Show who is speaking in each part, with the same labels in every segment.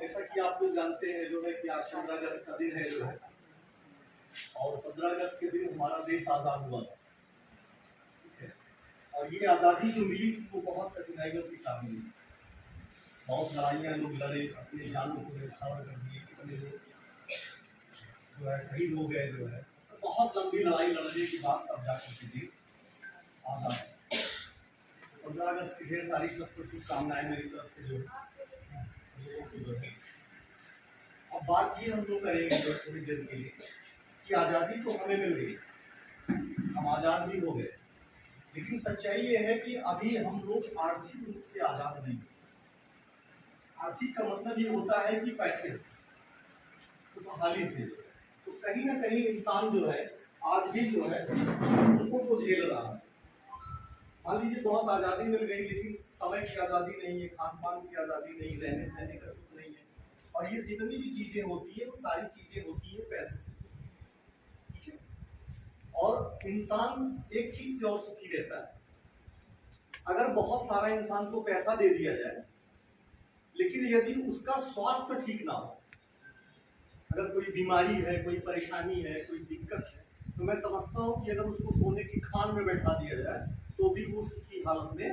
Speaker 1: जैसा कि आप लोग जानते हैं जो है कि आज 15 अगस्त का दिन है जो है, और 15 अगस्त के दिन हमारा देश आज़ाद हुआ था। ठीक है, और ये आज़ादी जो मिली वो बहुत कठिनाइयों के साथ मिली। बहुत लड़ाइयाँ लोग लड़े, अपने जानों को न्यौछावर कर दिए, कितने लोग जो है शहीद हो गए जो है। तो बहुत लंबी लड़ाई लड़ने के बाद तब जाकर के देश आज़ाद। 15 अगस्त की ढेर सारी सबको शुभकामनाएं मेरी तरफ से जो है। अब बात ये हम लोग करेंगे जो थोड़ी देर के लिए कि आज़ादी तो हमें मिल गई, हम आज़ाद भी हो गए, लेकिन सच्चाई ये है कि अभी हम लोग आर्थिक रूप से आज़ाद नहीं। आर्थिक का मतलब ये होता है कि पैसे से, खुशहाली से। तो कहीं ना कहीं इंसान जो है आज भी जो है दुखों को झेल रहा है। मान लीजिए बहुत आज़ादी मिल गई, लेकिन समय की आज़ादी नहीं है, खान पान की आज़ादी नहीं, रहने सहने का सुख नहीं है। और ये जितनी भी चीज़ें होती है वो सारी चीज़ें होती है पैसे से। ठीक है, और इंसान एक चीज़ से और सुखी रहता है, अगर बहुत सारा इंसान को पैसा दे दिया जाए, लेकिन यदि उसका स्वास्थ्य ठीक ना हो, अगर कोई बीमारी है, कोई परेशानी है, कोई दिक्कत है, तो मैं समझता हूँ कि अगर उसको सोने की खान में बैठा दिया जाए तो भी वो उसकी हालत में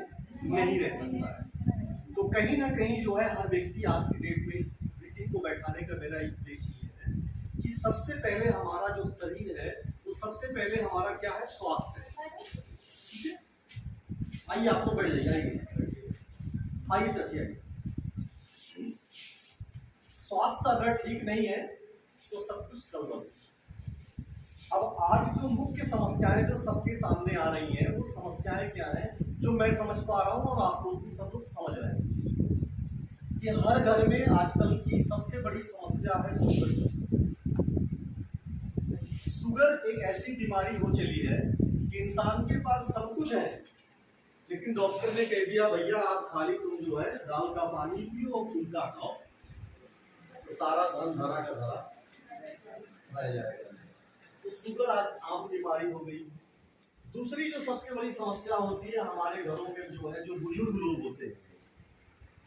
Speaker 1: नहीं रह सकता है। तो कहीं ना कहीं जो है हर व्यक्ति आज की डेट में इस मीटिंग को बैठाने का मेरा उद्देश्य ये है कि सबसे पहले हमारा जो शरीर है वो सबसे पहले हमारा क्या है, स्वास्थ्य है। ठीक है, आइए आप लोग बैठ जाइए, आइए चाची आइए। स्वास्थ्य अगर ठीक नहीं है तो सब कुछ गड़बड़। अब आज जो मुख्य समस्याएं जो सबके सामने आ रही हैं वो समस्याएं क्या हैं, जो मैं समझ पा रहा हूँ और आप लोग भी सब लोग समझ रहे हैं कि हर घर में आजकल की सबसे बड़ी समस्या है शुगर। शुगर एक ऐसी बीमारी हो चली है कि इंसान के पास सब कुछ है, लेकिन डॉक्टर ने कह दिया भैया आप खाली तुम जो है दाल का पानी पियो और फुल्का खाओ, तो सारा धन धरा का धरा रह जाएगा। तो शुगर आज आम बीमारी हो गई। दूसरी जो सबसे बड़ी समस्या होती है हमारे घरों में जो है, जो बुजुर्ग लोग होते हैं,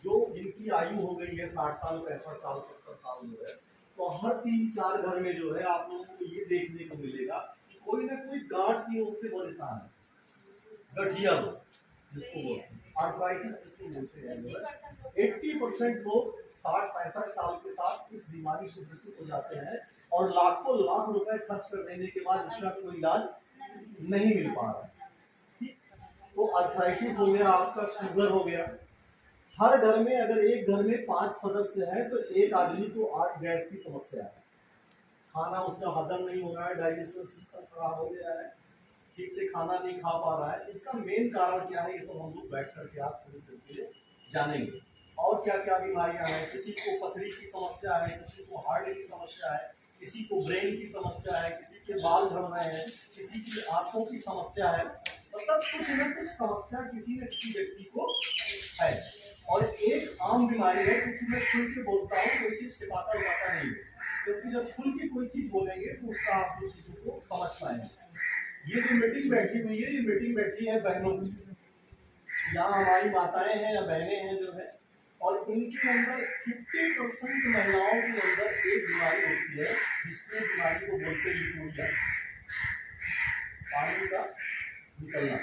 Speaker 1: जो जिनकी आयु हो गई है 60 साल 65 साल 70 साल जो है, तो हर 3-4 घर में जो है आप लोगों को ये देखने को मिलेगा कि कोई ना कोई गांठ की रोग से परेशान है। गठिया रोग जिसको बोलते हैं, आर्थराइटिस जिसको बोलते हैं। 80% लोग 60-65 साल के साथ इस बीमारी से ग्रसित हो जाते हैं और लाखों लाख रुपए खर्च कर देने के बाद इसका कोई इलाज नहीं मिल पा रहा है। तो आर्थराइटिस हो गया, आपका शुगर हो गया। हर घर में अगर एक घर में 5 सदस्य हैं तो एक आदमी को 8 गैस की समस्या है। खाना उसका हजम नहीं हो रहा है, डाइजेशन सिस्टम खराब हो गया है, ठीक से खाना नहीं खा पा रहा है। इसका मेन कारण क्या है, ये सब हम लोग बैठ करके आप थोड़ी देर के लिए जानेंगे। और क्या क्या बीमारियां हैं, किसी को पथरी की समस्या है, किसी को हार्ट की समस्या है, किसी को ब्रेन की समस्या है, किसी के बाल झड़ रहे हैं, किसी की आंखों की समस्या है। मतलब कुछ न कुछ समस्या किसी न किसी व्यक्ति को है। और एक आम बीमारी है, क्योंकि मैं खुल के बोलता हूँ, कोई चीज छिपाता उपाता नहीं है, क्योंकि जब खुल के कोई चीज बोलेंगे तो उसका आप लोग चीजों को समझ पाएंगे। ये जो मीटिंग बैठी हुई है, ये मीटिंग बैठी है बहनों की। यहाँ हमारी माताएं हैं या बहनें हैं जो है, और इनके अंदर 50% महिलाओं के अंदर एक बीमारी होती है जिसमें बीमारी को बोलते हैं यूरिया, पानी का निकलना।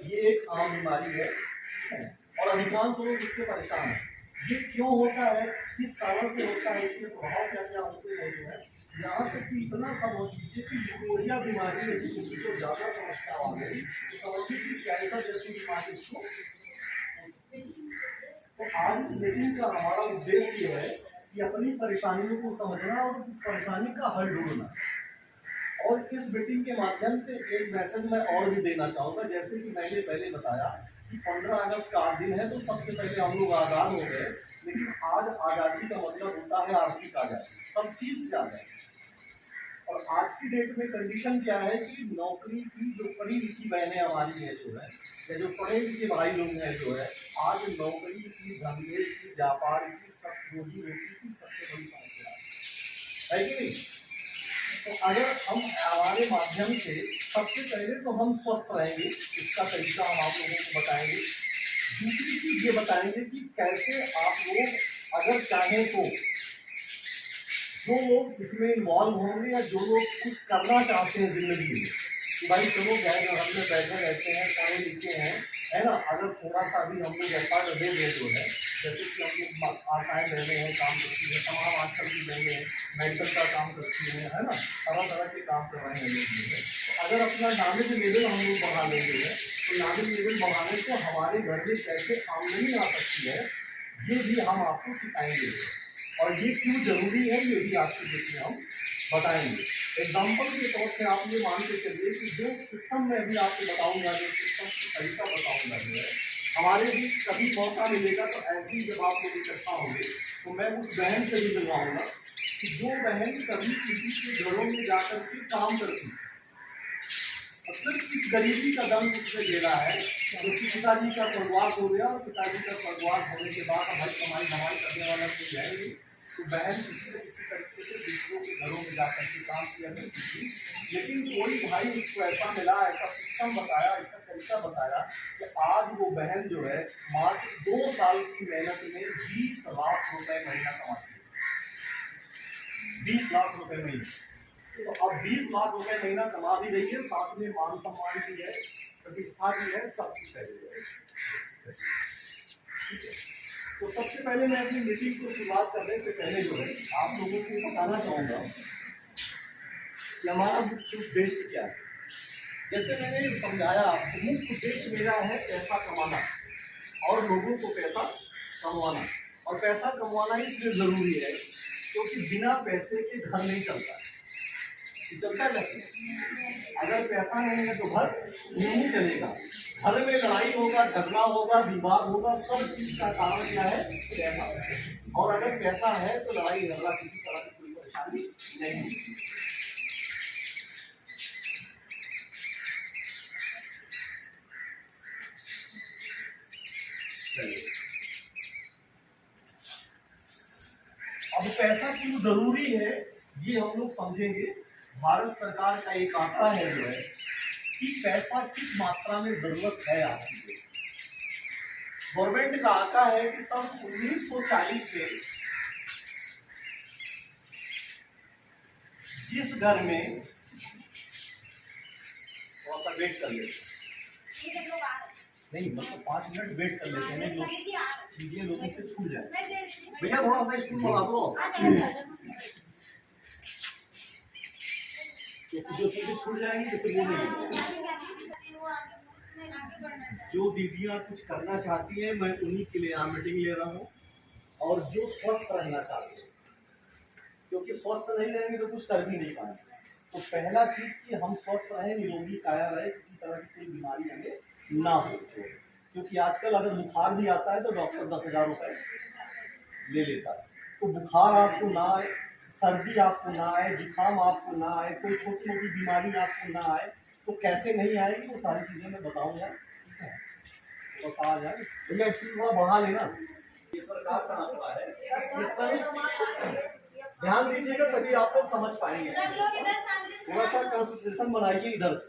Speaker 1: ये एक आम बीमारी है और अधिकांश लोग इससे परेशान हैं। ये क्यों होता है, किस कारण से होता है, इसके प्रभाव क्या क्या होते हैं जो है। यहाँ तक कि इतना समझ लीजिए कि यूरिया बीमारी है, किसी को ज़्यादा समस्या आ गई तो समझिए कि कैंसर जैसी बीमारी इसको। तो आज इस मीटिंग का हमारा उद्देश्य ये है कि अपनी परेशानियों को समझना और उस परेशानी का हल ढूंढना। और इस मीटिंग के माध्यम से एक मैसेज मैं और भी देना चाहूँगा। जैसे कि मैंने पहले बताया कि 15 अगस्त का दिन है, तो सबसे पहले हम लोग आज़ाद हो गए, लेकिन आज आज़ादी का मतलब होता है आर्थिक आज़ादी, सब चीज़ से आज़ादी। और आज की डेट में कंडीशन क्या है कि नौकरी की जो पढ़ी लिखी बहनें हमारी है जो है, या जो पढ़े लिखे भाई लोग हैं जो है, आज नौकरी की, धंधे की, व्यापार की, रोजी रोटी की सबसे बड़ी समस्या है कि नहीं। तो अगर हम हमारे माध्यम से सबसे पहले तो हम स्वस्थ रहेंगे, इसका तरीका हम आप लोगों को बताएंगे। दूसरी चीज ये बताएंगे कि कैसे आप लोग अगर चाहें तो जो लोग इसमें इन्वॉल्व होंगे या जो लोग कुछ करना चाहते हैं जिंदगी में कि भाई चलो गैर घर में बैठे रहते हैं, पढ़े लिखे हैं, है ना, अगर थोड़ा सा भी हम लोग एफर्ट दे दें जो है, जैसे कि हम लोग आशाएं बहने हैं काम करती है, तमाम आजकल की बहने हैं मेडिकल का काम करती है ना, तरह तरह के काम कर रहे हैं लोग जो है। तो अगर अपना नॉलेज लेवल हम लोग बढ़ा लेंगे है, तो नॉलेज लेवल बढ़ाने से हमारे घर में कैसे आमदनी आ सकती है ये भी हम आपको सिखाएंगे, और ये क्यों जरूरी है ये भी आपको देखिए हम बताएंगे। एग्जाम्पल के तौर पे आप ये मान के चलिए कि जो सिस्टम में अभी आपको बताऊंगा, जो सिस्टम की तरीका बताऊंगा जो है, हमारे बीच कभी मौका मिलेगा तो ऐसे ही जब आप लोग इकट्ठा होंगे तो मैं उस बहन से भी मिलवाऊंगा कि जो बहन कभी किसी के घरों में जाकर के काम करती, मतलब इस गरीबी का दम उसने झेला है, क्योंकि पिताजी का स्वर्गवास हो गया और पिताजी का स्वर्गवास होने के बाद भाई कमाई धमाई करने वाला कोई है नहीं, तो बहन किसी न किसी तरीके से दूसरों के घरों में जाकर के काम किया करती थी। लेकिन कोई भाई उसको ऐसा मिला, ऐसा सिस्टम बताया, ऐसा तरीका बताया कि आज वो बहन जो है मात्र 2 साल की मेहनत में 20 लाख रुपए महीना कमाती है। 20 लाख रुपए महीना, तो अब 20 लाख रुपए महीना कमा भी रही है, साथ में मान सम्मान भी है, प्रतिष्ठा भी है, सब कुछ है। तो सबसे पहले मैं अपनी मीटिंग को शुरुआत करने से पहले जो है आप लोगों को बताना चाहूँगा कि हमारा मुख्य उद्देश्य क्या है। जैसे मैंने समझाया आपको, मुख्य उद्देश्य मेरा है पैसा कमाना और लोगों को पैसा कमवाना, और पैसा कमवाना इसलिए ज़रूरी है क्योंकि बिना पैसे के घर नहीं चलता, चलता कैसे? अगर पैसा नहीं है तो घर नहीं चलेगा। घर में लड़ाई होगा, झगड़ा होगा, विवाद होगा, सब चीज का कारण क्या है? पैसा। और अगर पैसा है तो लड़ाई झगड़ा किसी तरह की कोई परेशानी नहीं होगी। अब पैसा क्यों जरूरी है ये हम लोग समझेंगे। भारत सरकार का एक आंकड़ा है जो है कि पैसा किस मात्रा में जरूरत है आपकी। गवर्नमेंट का आंकड़ा है कि सन 1940 में जिस घर में, थोड़ा सा वेट कर लेते नहीं, मतलब 5 मिनट वेट कर लेते हैं, लोग चीजें लोगों से छूट जाए। भैया थोड़ा सा स्कूल बढ़ा दो, जो चीजें छूट जाएंगी तो फिर वो नहीं। जो दीदियां कुछ करना चाहती हैं मैं उन्हीं के लिए यहाँ मीटिंग ले रहा हूँ, और जो स्वस्थ रहना चाहते हैं, क्योंकि स्वस्थ नहीं रहेंगे तो कुछ कर भी नहीं पाएंगे। तो पहला चीज कि हम स्वस्थ रहे, निरोगी काया रहे, किसी तरह की कोई बीमारी हमें ना हो। क्योंकि आजकल अगर बुखार भी आता है तो डॉक्टर 10,000 रुपए ले लेता है। तो बुखार आपको ना आए, सर्दी आपको ना आए, जुकाम आपको ना आए, कोई छोटी मोटी बीमारी आपको ना आए, तो कैसे नहीं आएगी वो सारी चीजें मैं बताऊंगा। तो आ जाए भैया, थोड़ा बढ़ा लेना। ये सरकार का आंकड़ा है, ध्यान दीजिएगा तभी आप लोग समझ पाएंगे। थोड़ा सा कंसंट्रेशन बनाइए इधर।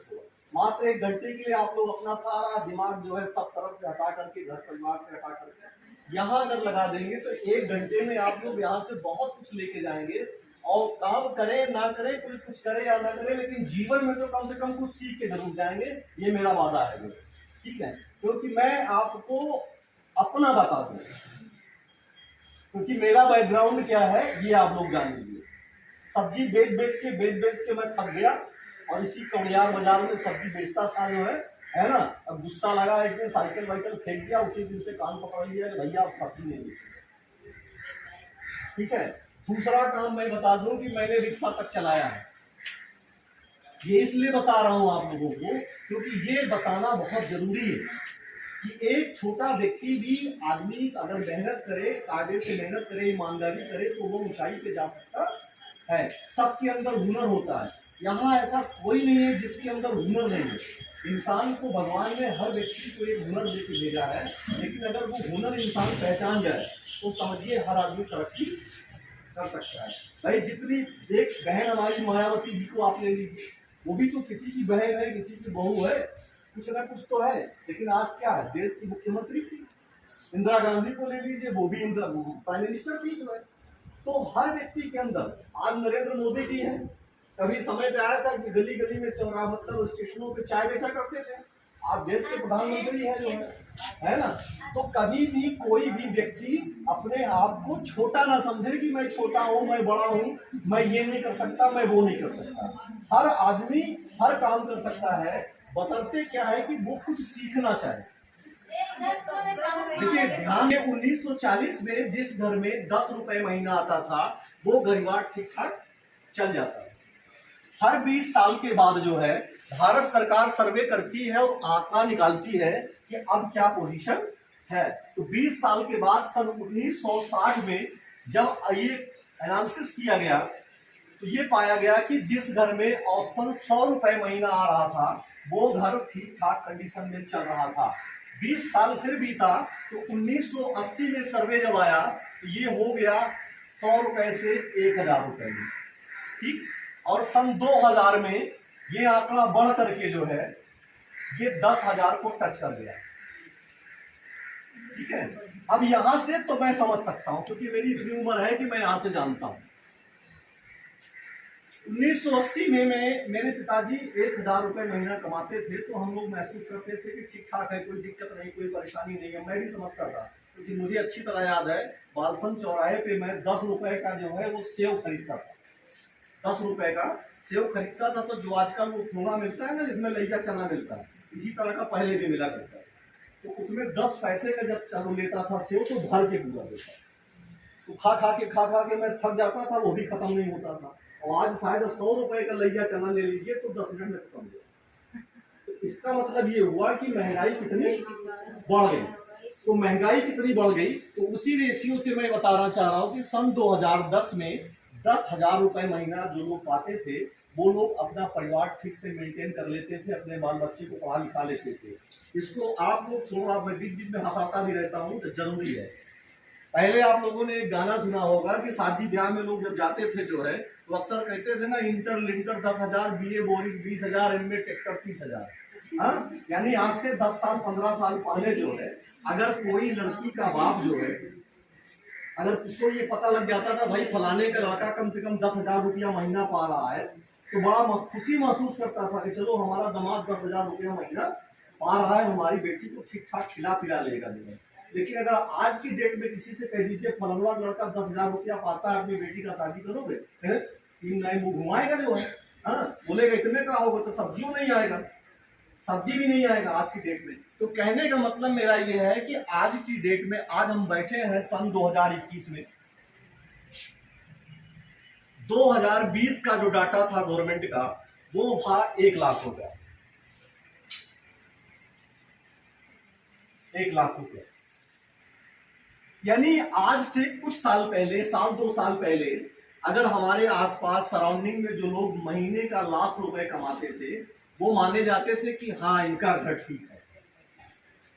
Speaker 1: मात्र 1 घंटे के लिए आप लोग अपना सारा दिमाग जो है सब तरफ से हटा करके, घर परिवार से हटा करके यहाँ अगर लगा देंगे तो 1 घंटे में आप लोग यहाँ से बहुत कुछ लेके जाएंगे। और काम करें ना करें, कोई कुछ करे या ना करे, लेकिन जीवन में तो कम से कम कुछ सीख के जरूर जाएंगे, ये मेरा वादा है। ठीक है, क्योंकि मैं आपको अपना बता दूं, क्योंकि मेरा बैकग्राउंड क्या है ये आप लोग जान लीजिए। सब्जी बेच बेच के मैं थक गया, और इसी कौड़ियार बाजार में सब्जी बेचता था जो है ना। अब गुस्सा लगा, एक दिन साइकिल वाइकिल फेंक दिया, उसी दिन से कान पकड़ लिया कि भैया आप सब्जी नहीं बेचिए। ठीक है, दूसरा काम मैं बता दूं कि मैंने रिक्शा तक चलाया है। ये इसलिए बता रहा हूं आप लोगों को क्योंकि ये बताना बहुत जरूरी है कि एक छोटा व्यक्ति भी, आदमी अगर मेहनत करे, कायदे से मेहनत करे, ईमानदारी करे, तो वो ऊंचाई पे जा सकता है। सबके अंदर हुनर होता है, यहाँ ऐसा कोई नहीं है जिसके अंदर हुनर नहीं है। इंसान को भगवान ने हर व्यक्ति को एक हुनर देके भेजा है, लेकिन अगर वो हुनर इंसान पहचान जाए तो समझिए हर आदमी तरक्की कर सकता है। भाई जितनी एक बहन हमारी मायावती जी को आप ले लीजिए, वो भी तो किसी की बहन है, किसी की बहू है, कुछ ना कुछ तो है। लेकिन आज क्या है, देश की मुख्यमंत्री थी। इंदिरा गांधी को ले लीजिए, वो भी प्राइम मिनिस्टर थी जो है। तो हर व्यक्ति के अंदर, आज नरेंद्र मोदी जी हैं, कभी समय पे आया था कि गली गली में चौराहा मतलब स्टेशनों पे चाय बेचा करते थे। आप देश के प्रधानमंत्री हैं जो है ना। तो कभी भी कोई भी व्यक्ति अपने आप को छोटा ना समझे कि मैं छोटा हूँ, मैं बड़ा हूँ, मैं ये नहीं कर सकता, मैं वो नहीं कर सकता। हर आदमी हर काम कर सकता है, बशर्ते क्या है कि वो कुछ सीखना चाहे। देखिए ध्यान में 1940 में जिस घर में 10 रुपए महीना आता था वो गरीबाट ठीक ठाक चल जाता है। हर 20 साल के बाद जो है भारत सरकार सर्वे करती है और आंकड़ा निकालती है कि अब क्या पोजीशन है। तो 20 साल के बाद सन 1960 में जब ये एनालिसिस किया गया तो ये पाया गया कि जिस घर में औसतन 100 रुपए महीना आ रहा था वो घर ठीक ठाक कंडीशन में चल रहा था। 20 साल फिर बीता तो 1980 में सर्वे जब आया तो ये हो गया 100 रुपए से 1000 रुपए में, ठीक। और सन 2000 में ये आंकड़ा बढ़ करके जो है ये 10,000 को टच कर गया, ठीक है। अब यहां से तो मैं समझ सकता हूं क्योंकि मेरी इतनी उम्र है कि मैं यहां से जानता हूं। 1980 में मेरे पिताजी 1000 रुपए महीना कमाते थे तो हम लोग महसूस करते थे कि ठीक ठाक है, कोई दिक्कत नहीं, कोई परेशानी नहीं है। मैं भी समझता था क्योंकि मुझे अच्छी तरह याद है बालसन चौराहे पे मैं 10 रुपए का जो है वो सेव खरीदता था। 10 रुपए का सेव खरीदता था। तो जो आजकल वो खोना मिलता है ना जिसमें लइका चना मिलता है, इसी तरह का पहले भी मिला करता है। तो उसमें 10 पैसे का जब चालू लेता था सेव तो भर के पूरा देता। तो खा के मैं थक जाता था, वो भी खत्म नहीं होता था। और आज शायद 100 रुपए का लइका चना ले लीजिए तो 10 मिनट में खत्म हो जाए। तो इसका मतलब ये हुआ कि महंगाई कितनी बढ़ गई। तो महंगाई कितनी बढ़ गई तो उसी रेशियो से मैं बताना चाह रहा हूँ कि सन 2010 में 10,000 रुपए महीना जो लोग पाते थे वो लोग अपना परिवार ठीक से मेंटेन कर लेते थे, अपने बाल बच्चे को पढ़ा लिखा लेते थे। इसको आप लोग छोड़ो, मैं बीच बीच में हंसाता भी रहता हूँ तो जरूरी है। पहले आप लोगों ने एक गाना सुना होगा कि शादी ब्याह में लोग जब जाते थे जो है तो अक्सर कहते थे ना इंटर लिंटर 10,000, BA बोरिंग 20,000, इनमें ट्रैक्टर 30,000। हाँ, यानी आज से 10 साल 15 साल पहले जो है अगर कोई लड़की का बाप जो है अगर उसको ये पता लग जाता था भाई फलाने का लड़का कम से कम 10,000 रुपया महीना पा रहा है तो बड़ा खुशी महसूस करता था कि चलो हमारा दामाद 10,000 रुपया महीना पा रहा है, हमारी बेटी को ठीक ठाक खिला पिला लेगा जो है। लेकिन अगर आज की डेट में किसी से कह दीजिए फलाना लड़का 10,000 रुपया पाता है, अपनी बेटी का शादी करोगे, तीन नए मुंह घुमाएगा जो है। हाँ, बोलेगा इतने का होगा तो सब्जियों नहीं आएगा, सब्जी भी नहीं आएगा आज की डेट में। तो कहने का मतलब मेरा ये है कि आज की डेट में आज हम बैठे हैं सन 2021 में। 2020 का जो डाटा था गवर्नमेंट का वो था 1 लाख रुपया, 1 लाख रुपया। यानी आज से कुछ साल पहले, साल 2 साल पहले अगर हमारे आसपास सराउंडिंग में जो लोग महीने का लाख रुपए कमाते थे वो माने जाते थे कि हाँ इनका घर ठीक है,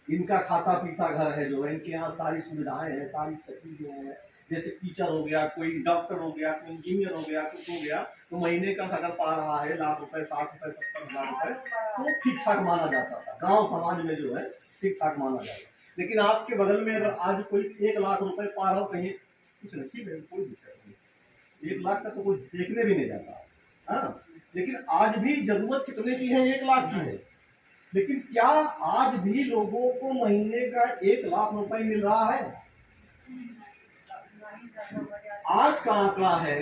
Speaker 1: इनका खाता पीता घर है जो है, इनके यहाँ सारी सुविधाएं हैं, सारी चीजें हैं, जैसे टीचर हो गया, कोई डॉक्टर हो गया, कोई इंजीनियर हो गया, कुछ हो गया। तो महीने का अगर पा रहा है लाख रुपए, 60 रुपए, 70,000 रुपए तो ठीक ठाक माना जाता था, गाँव समाज में जो है ठीक ठाक माना जाता। लेकिन आपके बगल में अगर आज कोई 1 लाख रुपए पा रहा हो कहीं कुछ नहीं, ठीक है, कोई दिक्कत नहीं, 1 लाख का तो कोई देखने भी नहीं जाता। हाँ, लेकिन आज भी जरूरत कितने की है? 1 लाख की है। लेकिन क्या आज भी लोगों को महीने का 1 लाख रुपए मिल रहा है? आज का आंकड़ा है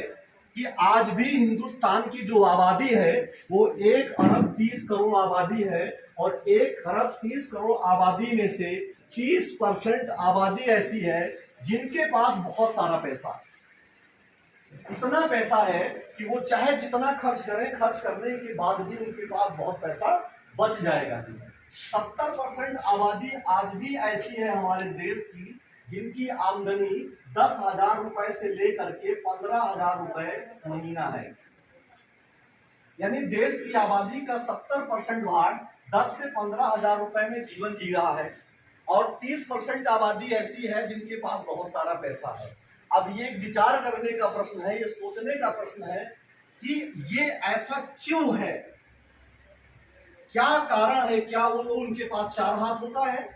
Speaker 1: कि आज भी हिंदुस्तान की जो आबादी है वो 1 अरब 30 करोड़ आबादी है और 1 अरब 30 करोड़ आबादी में से 30% आबादी ऐसी है जिनके पास बहुत सारा पैसा है। इतना पैसा है कि वो चाहे जितना खर्च करें, खर्च करने के बाद भी उनके पास बहुत पैसा बच जाएगा। 70% आबादी आज भी ऐसी है हमारे देश की जिनकी आमदनी 10,000 रुपए से लेकर के 15,000 रुपए महीना है। यानी देश की आबादी का 70% भाग 10 से 15,000 रुपए में जीवन जी रहा है और 30% आबादी ऐसी है जिनके पास बहुत सारा पैसा है। अब ये विचार करने का प्रश्न है, ये सोचने का प्रश्न है कि ये ऐसा क्यों है, क्या कारण है? क्या वो उनके पास 4 हाथ होता है?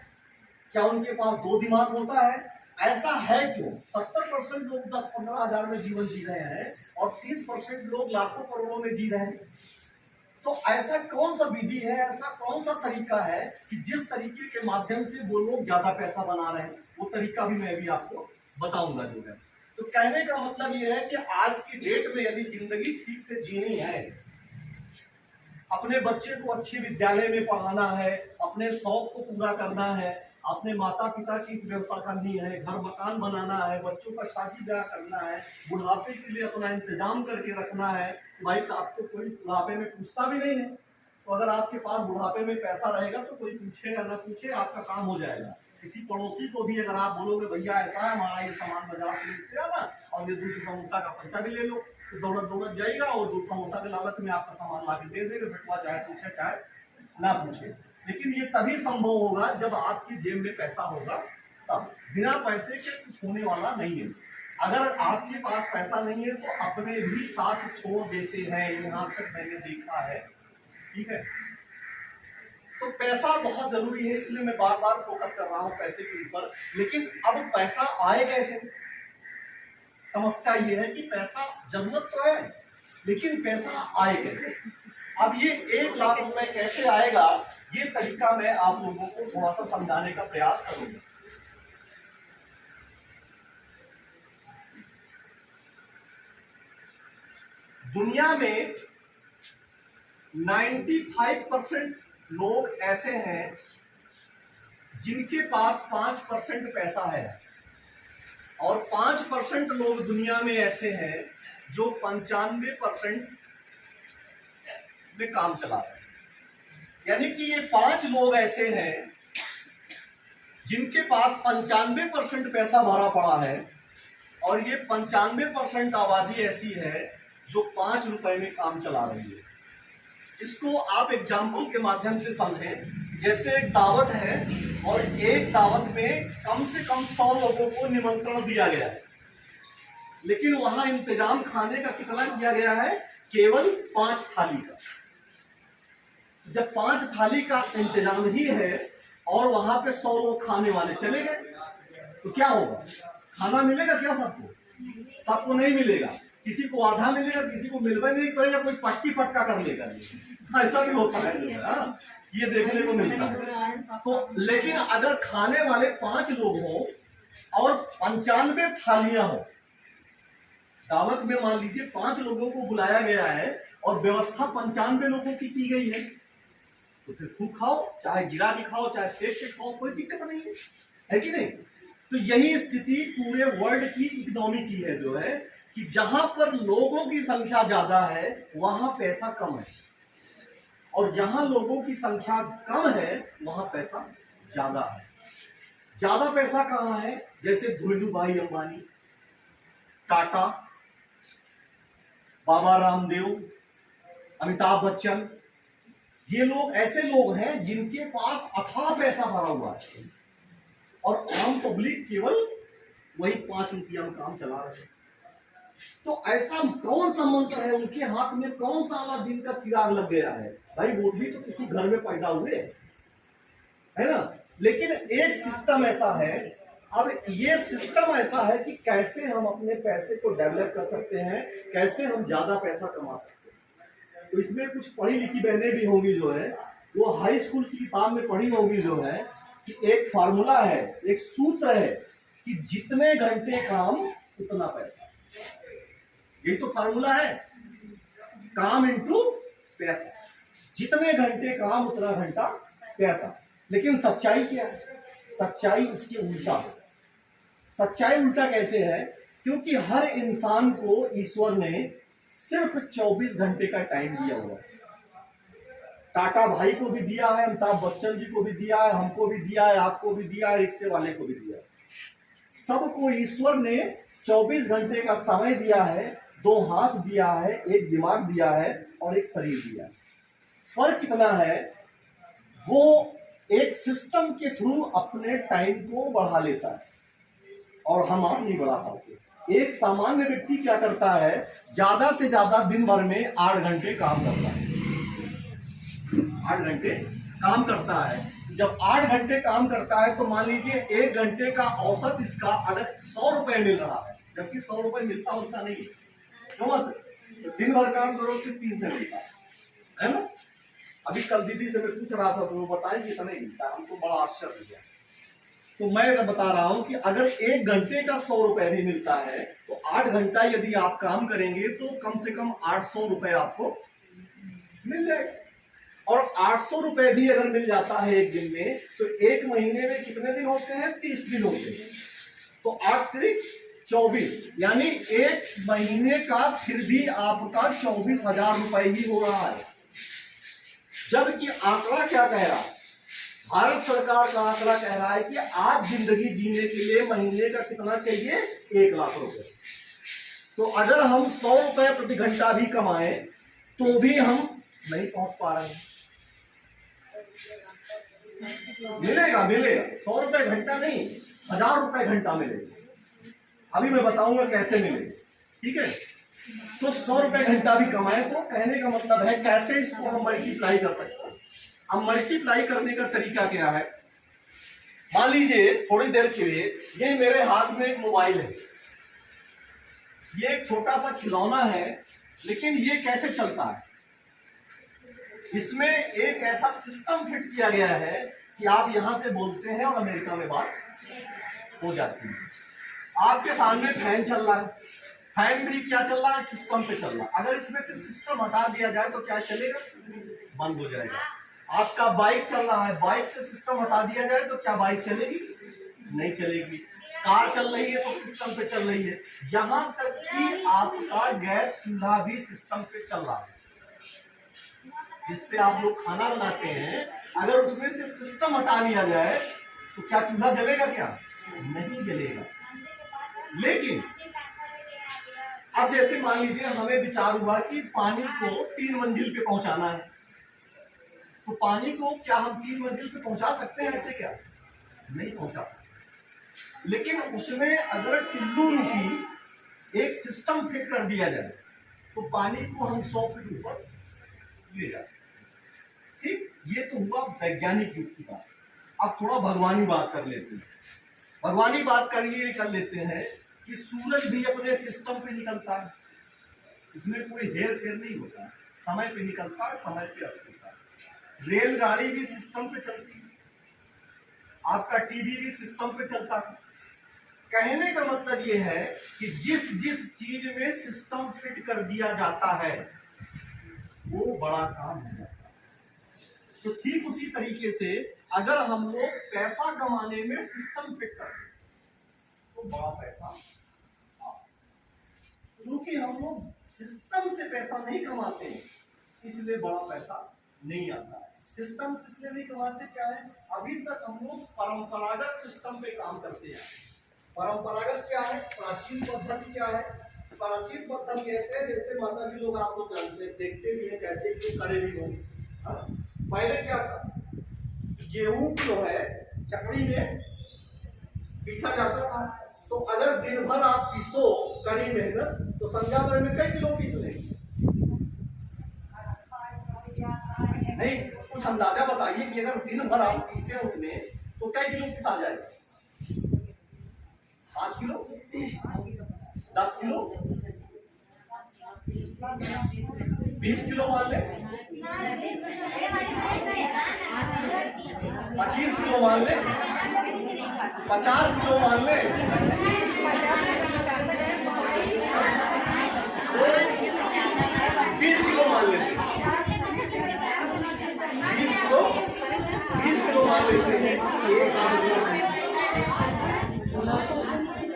Speaker 1: क्या उनके पास 2 दिमाग होता है? ऐसा है क्यों? 70% लोग 10-15 हजार में जीवन जी रहे हैं और 30% लोग लाखों करोड़ों में जी रहे हैं। तो ऐसा कौन सा विधि है, ऐसा कौन सा तरीका है कि जिस तरीके के माध्यम से वो लोग ज्यादा पैसा बना रहे हैं, वो तरीका भी मैं भी आपको बताऊंगा जो है। तो कहने का मतलब ये है कि आज की डेट में यदि जिंदगी ठीक से जीनी है, अपने बच्चे को अच्छे विद्यालय में पढ़ाना है, अपने शौक को पूरा करना है, अपने माता पिता की व्यवस्था करनी है, घर मकान बनाना है, बच्चों का शादी ब्याह करना है, बुढ़ापे के लिए अपना इंतजाम करके रखना है। भाई आपको कोई बुढ़ापे में पूछता भी नहीं है, तो अगर आपके पास बुढ़ापे में पैसा रहेगा तो कोई पूछेगा ना पूछे, आपका काम हो जाएगा। किसी पड़ोसी को भी अगर आप बोलोगे भैया ऐसा है, हमारा ये सामान बाजार से लेते आना और ये दूध समोसा का पैसा भी ले लो, तो दौड़त दौड़त जाएगा और दूध समोसा के लालच में आपका सामान ला के दे देगा, बेटवा चाहे पूछे चाहे ना पूछे। लेकिन ये तभी संभव होगा जब आपकी जेब में पैसा होगा, तब। बिना पैसे के कुछ होने वाला नहीं है। अगर आपके पास पैसा नहीं है तो अपने भी साथ छोड़ देते हैं, यहाँ तक मैंने देखा है। ठीक है, तो पैसा बहुत जरूरी है, इसलिए मैं बार बार फोकस कर रहा हूँ पैसे के ऊपर। लेकिन अब पैसा आए कैसे? समस्या ये है कि पैसा जरूरत तो है, लेकिन पैसा आए कैसे? अब ये 1 लाख रुपए कैसे आएगा, ये तरीका मैं आप लोगों को थोड़ा सा समझाने का प्रयास करूंगा। दुनिया में 95% लोग ऐसे हैं जिनके पास 5% पैसा है, और 5% लोग दुनिया में ऐसे हैं जो 95% में काम चला रहे हैं। यानी कि ये 5 लोग ऐसे हैं जिनके पास 95% पैसा भरा पड़ा है, और ये 95% आबादी ऐसी है जो 5 रुपए में काम चला रही है। इसको आप एग्जाम्पल के माध्यम से समझें। जैसे एक दावत है और एक दावत में कम से कम 100 लोगों को निमंत्रण दिया गया है, लेकिन वहां इंतजाम खाने का कितना किया गया है? केवल 5 थाली का। जब 5 थाली का इंतजाम ही है और वहां पे 100 लोग खाने वाले चले गए, तो क्या होगा? खाना मिलेगा क्या सबको? सबको नहीं मिलेगा। किसी को आधा मिलेगा, किसी को मिलवा नहीं पड़ेगा, कोई पट्टी पटका कर लेगा। ऐसा भी होता है, ये देखने को मिलता है। तो लेकिन अगर खाने वाले 5 लोग हों और 95 थालियां हो, दावत में मान लीजिए 5 लोगों को बुलाया गया है और व्यवस्था 95 लोगों की गई है, तो फिर खूब खाओ, चाहे गिरा के खाओ, चाहे फेंक के खाओ, कोई दिक्कत नहीं है कि नहीं? तो यही स्थिति पूरे वर्ल्ड की इकोनॉमी की है, जो है कि जहां पर लोगों की संख्या ज्यादा है वहां पैसा कम है, और जहां लोगों की संख्या कम है वहां पैसा ज्यादा है। ज्यादा पैसा कहां है? जैसे धीरूभाई अंबानी, टाटा, बाबा रामदेव, अमिताभ बच्चन, ये लोग ऐसे लोग हैं जिनके पास अथाह पैसा भरा हुआ है, और आम पब्लिक केवल वही 5 रुपया में काम चला रहे हैं। तो ऐसा कौन सा मंत्र है उनके हाथ में? कौन सा वाला दिन का चिराग लग गया है? भाई वो भी तो किसी घर में पैदा हुए, है ना? लेकिन एक सिस्टम ऐसा है, अब ये सिस्टम ऐसा है कि कैसे हम अपने पैसे को डेवलप कर सकते हैं, कैसे हम ज्यादा पैसा कमा सकते हैं। तो इसमें कुछ पढ़ी लिखी बहनें भी होंगी जो है, वो हाई स्कूल की किताब में पढ़ी होगी जो है कि एक फार्मूला है, एक सूत्र है कि जितने घंटे काम उतना पैसा। ये तो फार्मूला है, काम इंटू पैसा। जितने घंटे काम उतना घंटा पैसा। लेकिन सच्चाई क्या है? सच्चाई इसके उल्टा है। सच्चाई उल्टा कैसे है? क्योंकि हर इंसान को ईश्वर ने सिर्फ 24 घंटे का टाइम दिया हुआ है। टाटा भाई को भी दिया है, अमिताभ बच्चन जी को भी दिया है, हमको भी दिया है, आपको भी दिया है, रिक्शे वाले को भी दिया है। सबको ईश्वर ने 24 घंटे का समय दिया है, 2 हाथ दिया है, एक दिमाग दिया है और एक शरीर दिया है। फर्क कितना है? वो एक सिस्टम के थ्रू अपने टाइम को बढ़ा लेता है और हम आप नहीं बढ़ा पाते। एक सामान्य व्यक्ति क्या करता है? ज्यादा से ज्यादा दिन भर में 8 घंटे काम करता है, 8 घंटे काम करता है। जब 8 घंटे काम करता है तो मान लीजिए 1 घंटे का औसत इसका अगर 100 रुपए मिल रहा है, जबकि 100 रुपए मिलता होता नहीं है, तो दिन भर काम करो फिर 300 मिलता है ना। अभी कल दीदी से मैं पूछ रहा था तो वो बताएं कितना मिलता है, हमको बड़ा आश्चर्य हुआ। तो मैं बता रहा हूं कि अगर 1 घंटे का 100 रुपए भी मिलता है तो 8 घंटा यदि आप काम करेंगे तो कम से कम 800 रुपए आपको मिल जाएगा। और 800 रुपए भी अगर मिल जाता है एक दिन में तो एक महीने में कितने दिन होते हैं? 30 दिन होते हैं। तो 8 3 24, यानी एक महीने का फिर भी आपका 24,000 रुपए ही हो रहा है। जबकि आंकड़ा क्या कह रहा है? भारत सरकार का आंकड़ा कह रहा है कि आज जिंदगी जीने के लिए महीने का कितना चाहिए? 1 लाख रुपए। तो अगर हम 100 रुपए प्रति घंटा भी कमाएं तो भी हम नहीं पहुंच पा रहे हैं। मिलेगा 100 रुपए घंटा नहीं, 1000 रुपए घंटा मिलेगा। अभी मैं बताऊंगा कैसे मिलेगा, ठीक है। तो 100 रुपए घंटा भी कमाए तो कहने का मतलब है कैसे इसको हम मल्टीप्लाई कर सकते हैं। अब मल्टीप्लाई करने का तरीका क्या है? मान लीजिए थोड़ी देर के लिए ये मेरे हाथ में एक मोबाइल है, ये एक छोटा सा खिलौना है, लेकिन ये कैसे चलता है? इसमें एक ऐसा सिस्टम फिट किया गया है कि आप यहां से बोलते हैं और अमेरिका में बात हो जाती है। आपके सामने फैन चल रहा है, फैन भी क्या चल रहा है? सिस्टम पे चल रहा है। अगर इसमें से सिस्टम हटा दिया जाए तो क्या चलेगा? बंद हो जाएगा। आपका बाइक चल रहा है, बाइक से सिस्टम हटा दिया जाए तो क्या बाइक चलेगी? नहीं चलेगी। कार चल रही है तो सिस्टम पे चल रही है। यहां तक कि आपका गैस चूल्हा भी सिस्टम पे चल रहा है, जिसपे आप लोग खाना बनाते हैं। अगर उसमें से सिस्टम हटा लिया जाए तो क्या चूल्हा जलेगा? क्या नहीं जलेगा। लेकिन अब जैसे मान लीजिए हमें विचार हुआ कि पानी को 3 मंजिल पे पहुंचाना है, तो पानी को क्या हम 3 मंजिल पे पहुंचा सकते हैं? ऐसे क्या नहीं पहुंचा सकते। लेकिन उसमें अगर टुल्लू रूपी एक सिस्टम फिट कर दिया जाए तो पानी को हम 100 फीट ऊपर ले जा सकते। ठीक, ये तो हुआ वैज्ञानिक युग की बात। अब थोड़ा भगवानी बात कर लेते हैं। भगवानी बात कर लेते हैं कि सूरज भी अपने सिस्टम पे निकलता है, उसमें कोई हेर फेर नहीं होता, समय पे निकलता है, समय पे अस्त होता है। रेलगाड़ी भी सिस्टम पे चलती है, आपका टीवी भी सिस्टम पे चलता है। कहने का मतलब ये है कि जिस जिस चीज में सिस्टम फिट कर दिया जाता है वो बड़ा काम हो जाता है। तो ठीक उसी तरीके से अगर हम लोग पैसा कमाने में सिस्टम फिट कर दें तो बड़ा पैसा आ, क्योंकि हम लोग सिस्टम से पैसा नहीं कमाते हैं इसलिए बड़ा पैसा नहीं आता है। सिस्टम से इसलिए नहीं कमाते क्या है? अभी तक हम लोग परंपरागत सिस्टम पे काम करते हैं। परंपरागत क्या है? प्राचीन पद्धति क्या है? प्राचीन पद्धति ऐसे है जैसे माता जी लोग आप लोग जानते हैं, देखते भी है, कहते भी करे भी होंगे। पहले क्या था? गेहूं जो है चकरी में पीसा जाता था। तो अगर दिन भर आप पीसो कड़ी मेहनत तो संध्या भर में कई किलो पीस लेंगे? नहीं, कुछ अंदाजा बताइए कि अगर दिन भर आप पीसे उसमें तो कई किलो पिसा जाएगा? 5 किलो, 10 किलो, 20 किलो मान ले, 25 किलो मान ले, 50 किलो मान ले, 20 किलो मान लेते हैं, 20 किलो मान लेते हैं।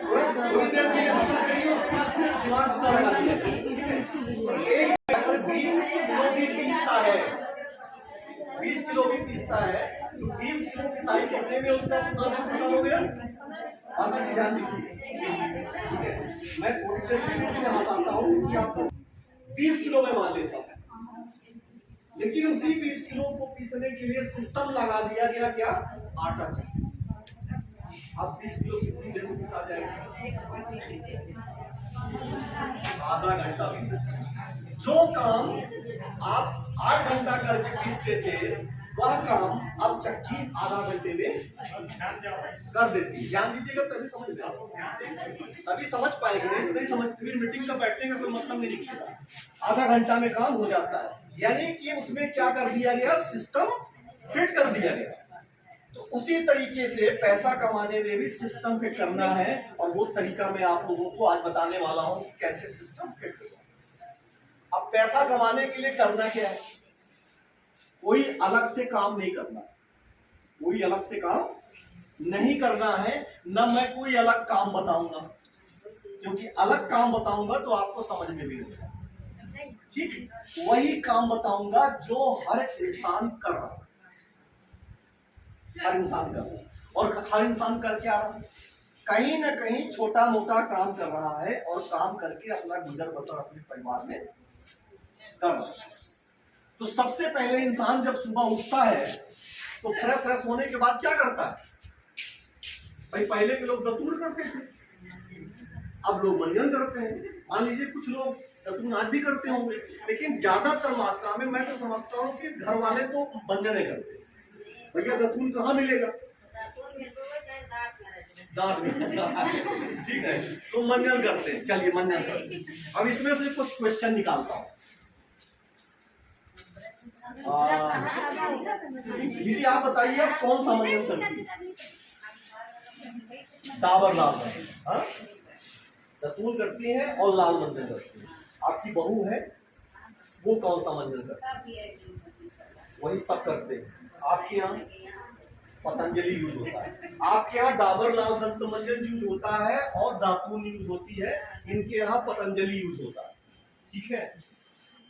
Speaker 1: एक थोड़ी देर के लिए ऐसा करिए, उसके बाद दिमाग अपना लगा दिए। एक अगर 20 किलो भी पीसता है, 20 किलो भी पीसता है तो 20 किलो पिसाई करने में उसका कितना दिन खत्म हो गया? माता जी ध्यान दीजिए, ठीक है। मैं थोड़ी देर इसलिए हंसाता हूँ कि आपको 20 किलो में मान लेता हूँ, लेकिन उसी 20 किलो को पीसने के लिए सिस्टम लगा दिया गया क्या? आटा चाहिए। अब 20 किलो कितनी देर में पिसा जाएगा? आधा घंटा भी। जो काम आप 8 घंटा करके पीसते थे वह काम अब चक्की आधा घंटे में कर देती है। ध्यान दीजिएगा तभी समझ में आएगा, तभी समझ पाएंगे, नहीं समझ फिर मीटिंग का बैठने का कोई मतलब नहीं निकलेगा। आधा घंटा में काम हो जाता है, यानी कि उसमें क्या कर दिया गया, सिस्टम फिट कर दिया गया। तो उसी तरीके से पैसा कमाने में भी सिस्टम फिट करना है, और वो तरीका मैं आप लोगों को आज बताने वाला हूं कि कैसे सिस्टम फिट होगा। अब पैसा कमाने के लिए करना क्या है, कोई अलग से काम नहीं करना, कोई अलग से काम नहीं करना है, न मैं कोई अलग काम बताऊंगा, क्योंकि अलग काम बताऊंगा तो आपको समझ में भी नहीं आएगा। ठीक, वही काम बताऊंगा जो हर इंसान कर रहा है, हर इंसान कर रहा है। और हर इंसान कर क्या रहा है, कहीं ना कहीं छोटा मोटा काम कर रहा है, और काम करके अपना गुजर बसर अपने परिवार में कर रहा है। तो सबसे पहले इंसान जब सुबह उठता है तो फ्रेश होने के बाद क्या करता है भाई, पहले के लोग दतूर करते थे, अब लोग मंजन करते हैं। मान लीजिए कुछ लोग दतूर आज भी करते होंगे, लेकिन ज्यादातर मात्रा में मैं तो समझता हूँ कि घर वाले तो मंजन करते। भैया दतूर कहाँ मिलेगा, दांत में ठीक है, तो मंजन करते हैं। चलिए मंजन करते हैं। अब इसमें से कुछ क्वेश्चन निकालता हूँ। दीदी आप बताइए, आप कौन सा मंजन करती है? डाबर लाल दतूर करती है और लाल मंजन करती है। आपकी बहू है, वो कौन सा मंजन करती है? वही सब करते हैं। आपके यहाँ पतंजलि यूज होता है, आपके यहाँ डाबर लाल दंत मंजन यूज होता है और दातून यूज होती है, इनके यहाँ पतंजलि यूज होता है। ठीक है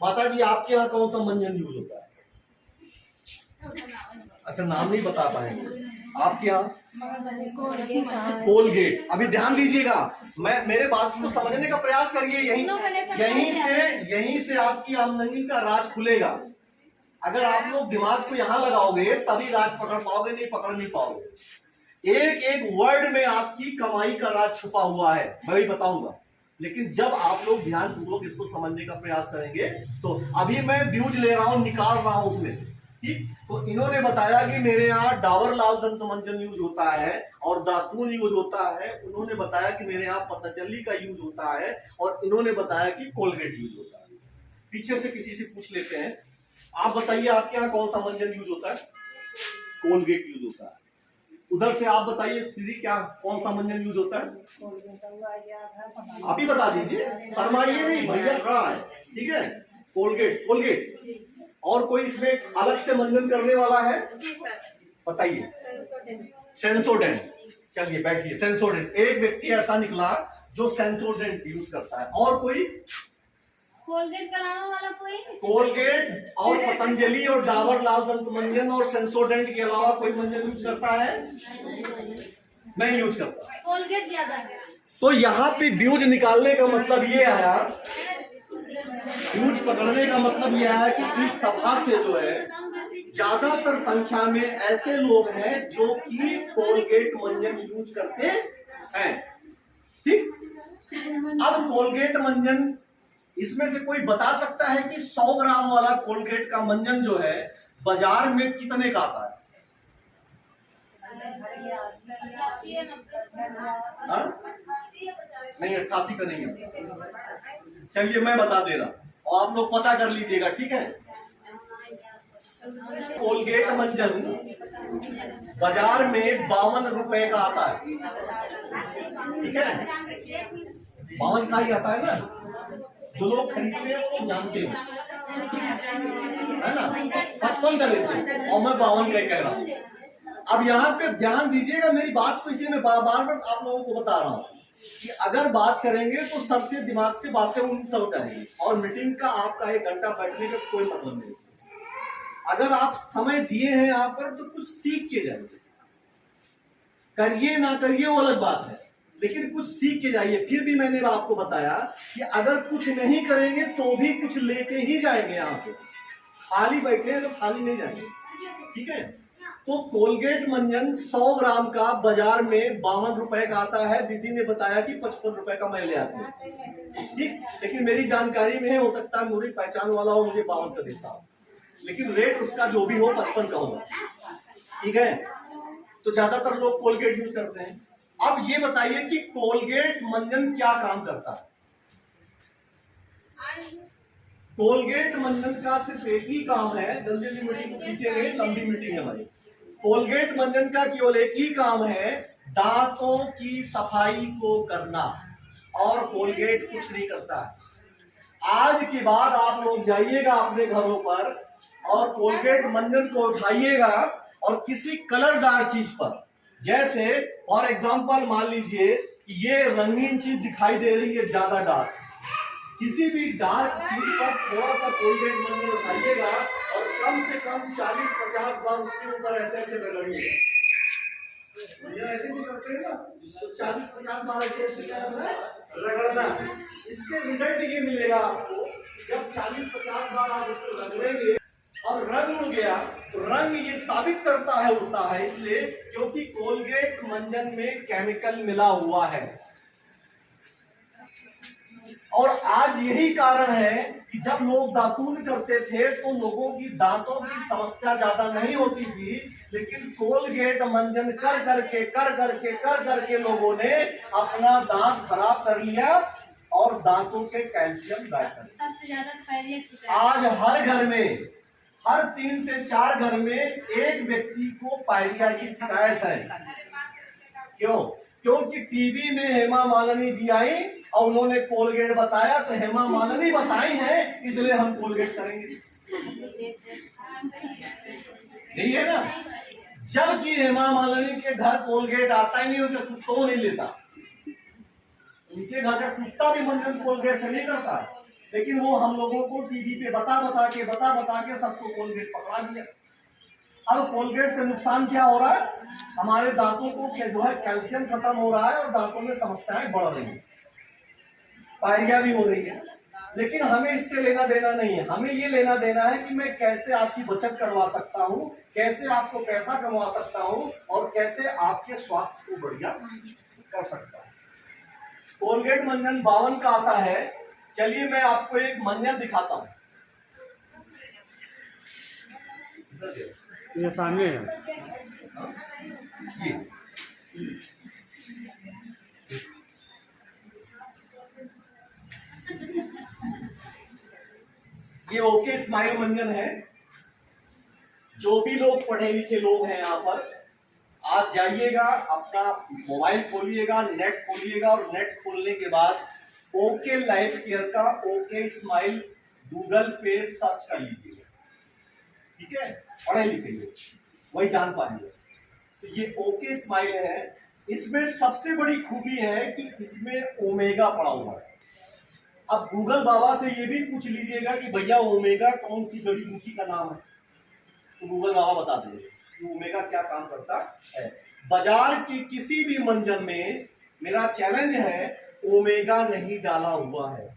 Speaker 1: माता जी, आपके यहाँ कौन सा मंजन यूज होता है? अच्छा, नाम नहीं बता पाएंगे। आपके यहाँ कोलगेट। अभी ध्यान दीजिएगा, मैं मेरे बात को समझने का प्रयास करिए। यहीं से आपकी आमदनी का राज खुलेगा। अगर आप लोग दिमाग को यहाँ लगाओगे तभी राज पकड़ पाओगे, नहीं पकड़ नहीं पाओगे। एक एक वर्ड में आपकी कमाई का राज छुपा हुआ है, मैं भी बताऊंगा। लेकिन जब आप लोग ध्यान पूर्वक इसको समझने का प्रयास करेंगे, तो अभी मैं व्यूज ले रहा हूं, निकाल रहा हूं उसमें से। ठीक, तो इन्होंने बताया कि मेरे यहाँ डाबर लाल दंत मंजन यूज होता है और दातून यूज होता है। उन्होंने बताया कि मेरे यहाँ पतंजलि का यूज होता है, और इन्होंने बताया कि कोलगेट यूज होता है। पीछे से किसी से पूछ लेते हैं, आप बताइए आपके यहाँ कौन सा मंजन यूज होता है? कोलगेट यूज होता है। उधर से आप बताइए दीदी, क्या कौन सा मंजन यूज होता है? आप ही बता दीजिए, फरमाइए नहीं, भैया खड़ा है। ठीक है, कोलगेट। और कोई इसमें अलग से मंजन करने वाला है? बताइए। सेंसोडेंट। चलिए बैठिए। सेंसोडेंट, एक व्यक्ति ऐसा निकला जो सेंसोडेंट यूज करता है। और कोई?
Speaker 2: कोलगेट का अलावा वाला कोई?
Speaker 1: कोलगेट और पतंजलि और डाबर लाल दंत मंजन और सेंसोडेंट के अलावा कोई मंजन यूज करता है? नहीं यूज करता।
Speaker 2: कोलगेट ज्यादा है।
Speaker 1: तो यहाँ पे व्यूज निकालने का मतलब ये आया, व्यूज पकड़ने का मतलब ये आया कि इस सभा से जो है ज्यादातर संख्या में ऐसे लोग हैं जो कि कोलगेट मंजन यूज करते हैं। ठीक, अब कोलगेट मंजन, इसमें से कोई बता सकता है कि 100 ग्राम वाला कोलगेट का मंजन जो है बाजार में कितने का आता है? नहीं, 88 का नहीं है। चलिए मैं बता दे रहा हूं और आप लोग पता कर लीजिएगा। ठीक है, कोलगेट मंजन बाजार में 52 रुपए का आता है। ठीक है, 52 का ही आता है ना, जो लोग खरीदते हैं वो जानते हैं, है ना। 55 का लेते हैं और मैं 52 का कह रहा हूँ। अब यहाँ पे ध्यान दीजिएगा, मेरी बात को इसी में बार बार आप लोगों को बता रहा हूँ कि अगर बात करेंगे तो सर से दिमाग से बातें उल्ट हो जाएंगी, और मीटिंग का आपका 1 घंटा बैठने का कोई मतलब नहीं। अगर आप समय दिए हैं यहाँ पर तो कुछ सीख के जाइए, करिए ना करिए वो अलग बात है, लेकिन कुछ सीख के जाइए। फिर भी मैंने आपको बताया कि अगर कुछ नहीं करेंगे तो भी कुछ लेके ही जाएंगे यहाँ से, खाली बैठे हैं तो खाली नहीं जाएंगे। ठीक है, तो कोलगेट मंजन 100 ग्राम का बाजार में 52 रुपए का आता है। दीदी ने बताया कि 55 रुपए का मैं ले आती हूँ। ठीक, लेकिन मेरी जानकारी में है, हो सकता है मेरी पहचान वाला हो, मुझे 52 का देता हूँ। लेकिन रेट उसका जो भी हो 55 का होगा, ठीक है। तो ज्यादातर लोग कोलगेट यूज करते हैं। अब ये बताइए कि कोलगेट मंजन क्या काम करता है। कोलगेट मंजन का सिर्फ एक ही काम है, जल्दी जल्दी मीटिंग खींचेंगे, लंबी मीटिंग है हमारी। कोलगेट मंजन का केवल एक ही काम है, दांतों की सफाई को करना, और कोलगेट कुछ नहीं करता है। आज के बाद आप लोग जाइएगा अपने घरों पर और कोलगेट मंजन को उठाइएगा और किसी कलरदार चीज पर, जैसे फॉर एग्जांपल मान लीजिए ये रंगीन चीज दिखाई दे रही है ज्यादा डार्क, किसी भी डार्क चीज पर थोड़ा सा कोलगेट मंजन उठाइएगा और कम से कम 40-50 बार उसके ऊपर ऐसे ऐसे रगड़िएगा। ऐसे ही करते हैं ना, तो 40-50 बार ऐसे रगड़ना। इससे रिजल्ट ये मिलेगा आपको, जब 40-50 बार आप उसको रगड़ेंगे और रंग उड़ गया, तो रंग ये साबित करता है उड़ता है, इसलिए क्योंकि कोलगेट मंजन में केमिकल मिला हुआ है। और आज यही कारण है कि जब लोग दातून करते थे तो लोगों की दांतों की समस्या ज्यादा नहीं होती थी, लेकिन कोलगेट मंजन कर करके लोगों ने अपना दांत खराब कर लिया और दांतों के कैल्शियम बैठा।
Speaker 2: सबसे ज्यादा
Speaker 1: आज हर घर में, हर 3 से 4 घर में एक व्यक्ति को पायरिया की शिकायत है। क्यों? क्योंकि टीवी में हेमा मालिनी जी आई और उन्होंने कोलगेट बताया, तो हेमा मालिनी बताई है इसलिए हम कोलगेट करेंगे, यही है ना। जबकि हेमा मालिनी के घर कोलगेट आता ही नहीं, उनका कुत्ता नहीं लेता, उनके घर का कुत्ता भी मंजन कोलगेट से नहीं करता, लेकिन वो हम लोगों को टीवी पे बता बता के सबको कोलगेट पकड़ा दिया। अब कोलगेट से नुकसान क्या हो रहा है, हमारे दांतों को जो है कैल्शियम खत्म हो रहा है और दांतों में समस्याएं बढ़ रही हैं, पायरिया भी हो रही है। लेकिन हमें इससे लेना देना नहीं है, हमें ये लेना देना है कि मैं कैसे आपकी बचत करवा सकता हूँ, कैसे आपको पैसा कमा सकता हूँ और कैसे आपके स्वास्थ्य को बढ़िया कर सकता हूँ। कोलगेट मंजन 52 का आता है। चलिए मैं आपको एक मंजन दिखाता हूँ,
Speaker 3: ये सामने है।
Speaker 1: ये ओके स्माइल मंजन है। जो भी लोग पढ़े लिखे लोग हैं यहाँ पर, आज जाइएगा, अपना मोबाइल खोलिएगा, नेट खोलिएगा और नेट खोलने के बाद ओके लाइफ केयर का ओके स्माइल गूगल पे सर्च कर लीजिए, ठीक है। पढ़े लिखे लोग वही जान पाएंगे। तो ये ओके स्माइल है। इसमें सबसे बड़ी खूबी है कि इसमें ओमेगा पड़ा हुआ है। अब गूगल बाबा से ये भी पूछ लीजिएगा कि भैया ओमेगा कौन सी जड़ी बूटी का नाम है, तो गूगल बाबा बता देंगे कि ओमेगा क्या काम करता है। बाजार के किसी भी मंजन में मेरा चैलेंज है, ओमेगा नहीं डाला हुआ है,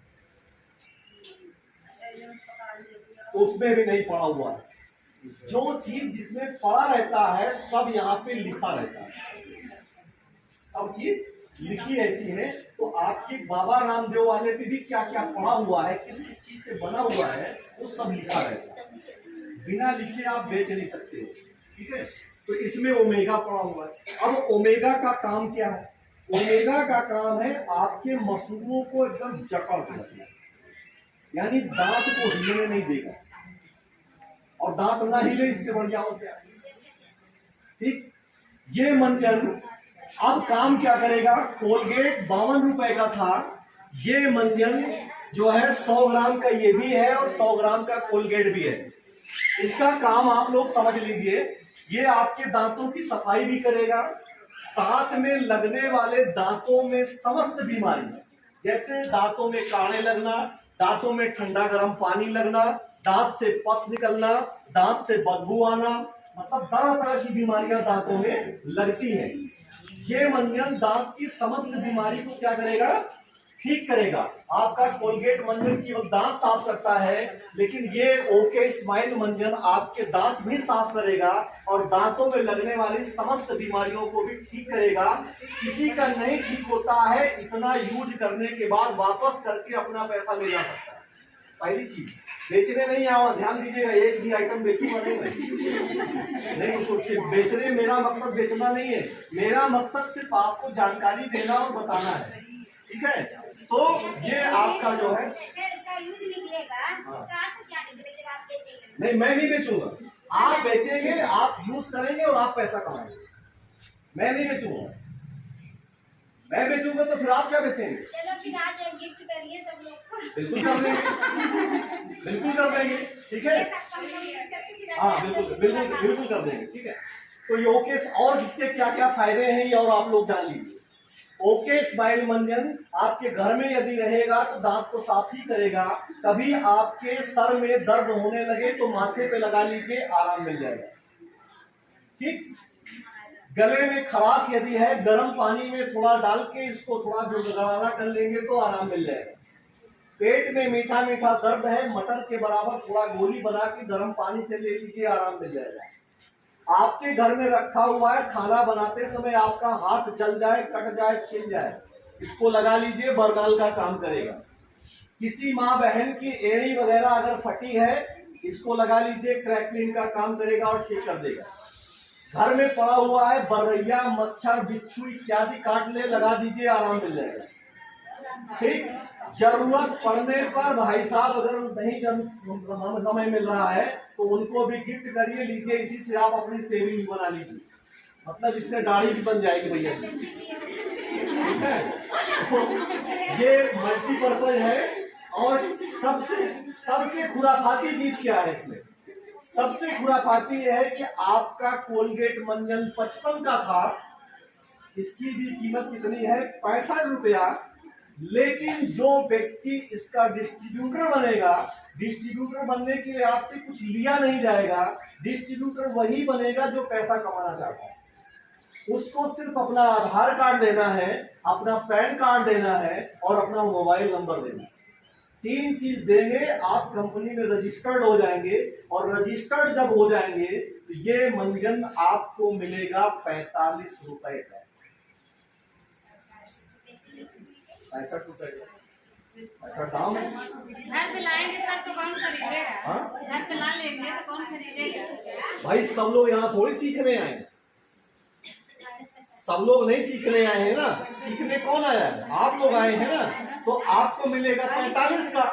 Speaker 1: उसमें भी नहीं पड़ा हुआ है। जो चीज जिसमें पड़ा रहता है सब यहाँ पे लिखा रहता है, सब चीज लिखी रहती है। तो आपके बाबा रामदेव वाले पे भी क्या क्या पड़ा हुआ है, किस किस चीज से बना हुआ है, वो सब लिखा रहता है। बिना लिखे आप बेच नहीं सकते, ठीक है। तो इसमें ओमेगा पड़ा हुआ है। अब ओमेगा का काम क्या है? ओमेगा का काम है आपके मसूड़ों को एकदम जकड़ के रखना, यानी दांत को हिलने नहीं देगा, और दांत ना हिले इससे बढ़िया हो क्या, ठीक। ये मंजन अब काम क्या करेगा? कोलगेट 52 रुपए का था, ये मंजन जो है 100 ग्राम का ये भी है और 100 ग्राम का कोलगेट भी है। इसका काम आप लोग समझ लीजिए, ये आपके दांतों की सफाई भी करेगा, साथ में लगने वाले दांतों में समस्त बीमारी, जैसे दांतों में काणे लगना, दांतों में ठंडा गर्म पानी लगना, दांत से पस निकलना, दांत से बदबू आना, मतलब तरह तरह की बीमारियां दांतों में लगती हैं। ये मंजन दांत की समस्त बीमारी को क्या करेगा? ठीक करेगा। आपका कोलगेट मंजन केवल दांत साफ करता है, लेकिन ये ओके स्माइल मंजन आपके दांत भी साफ करेगा और दांतों में लगने वाली समस्त बीमारियों को भी ठीक करेगा। किसी का नहीं ठीक होता है, इतना यूज करने के बाद वापस करके अपना पैसा ले जा सकता है। पहली चीज बेचने नहीं आवा, ध्यान दीजिएगा, एक भी आइटम बेचूंगा नहीं मैं। नहीं सोचिए, बेचने मेरा मकसद बेचना नहीं है, मेरा मकसद सिर्फ आपको जानकारी देना और बताना है, ठीक है। तो ये आपका जो है नहीं, मैं नहीं बेचूंगा, आप बेचेंगे, आप यूज करेंगे और आप पैसा कमाएंगे, मैं नहीं बेचूंगा। मैं बेचूंगा तो फिर आप क्या बेचेंगे?
Speaker 2: चलो फिर आज एक गिफ्ट करिए सब लोग को।
Speaker 1: बिल्कुल कर देंगे, बिल्कुल कर देंगे, ठीक है। हाँ बिल्कुल बिल्कुल बिल्कुल कर देंगे, ठीक है। तो ये ओके, और इसके क्या क्या फायदे हैं ये और आप लोग जान लीजिए। ओके स्माइल मंजन आपके घर में यदि रहेगा तो दांत को साफ ही करेगा। कभी आपके सर में दर्द होने लगे तो माथे पे लगा लीजिए, आराम मिल जाएगा, ठीक। गले में खराश यदि है, गर्म पानी में थोड़ा डाल के इसको थोड़ा गड़गड़ाना कर लेंगे तो आराम मिल जाएगा। पेट में मीठा मीठा दर्द है, मटर के बराबर थोड़ा गोली बना के गर्म पानी से ले लीजिए, आराम मिल जाएगा। आपके घर में रखा हुआ है, खाना बनाते समय आपका हाथ जल जाए, कट जाए, छिल जाए, इसको लगा लीजिए, बरदाल का काम करेगा। किसी माँ बहन की एड़ी वगैरह अगर फटी है, इसको लगा लीजिए, क्रैकलिन का काम करेगा और ठीक कर देगा। घर में पड़ा हुआ है, बरैया, मच्छर, बिच्छू इत्यादि काट ले, लगा दीजिए, आराम मिल जाएगा, ठीक। जरूरत पड़ने पर भाई साहब अगर नहीं समय मिल रहा है तो उनको भी गिफ्ट करिए, लीजिए, इसी से आप अपनी सेविंग बना लीजिए, मतलब इससे दाढ़ी भी बन जाएगी भैया, ठीक है। तो ये मल्टीपर्पज है। और सबसे खुराफाती चीज क्या है इसमें? सबसे खुराफाती है कि आपका कोलगेट मंजन 55 का था, इसकी भी कीमत कितनी है? 65 रुपया। लेकिन जो व्यक्ति इसका डिस्ट्रीब्यूटर बनेगा, डिस्ट्रीब्यूटर बनने के लिए आपसे कुछ लिया नहीं जाएगा, डिस्ट्रीब्यूटर वही बनेगा जो पैसा कमाना चाहता है। उसको सिर्फ अपना आधार कार्ड देना है, अपना पैन कार्ड देना है और अपना मोबाइल नंबर देना है। 3 चीज देंगे, आप कंपनी में रजिस्टर्ड हो जाएंगे, और रजिस्टर्ड जब हो जाएंगे तो ये मंजन आपको मिलेगा 45 रुपए का। 65 रुपए का ऐसा दाम है।
Speaker 3: घर पे लाएंगे सर तो कौन खरीदेगा?
Speaker 1: हाँ
Speaker 3: घर पे ला लेंगे तो कौन खरीदेगा?
Speaker 1: भाई, सब लोग यहाँ थोड़ी सीखने आए हैं, सब लोग नहीं सीखने आए हैं ना, सीखने कौन आया है? आप लोग आए हैं ना, तो आपको मिलेगा 45 का,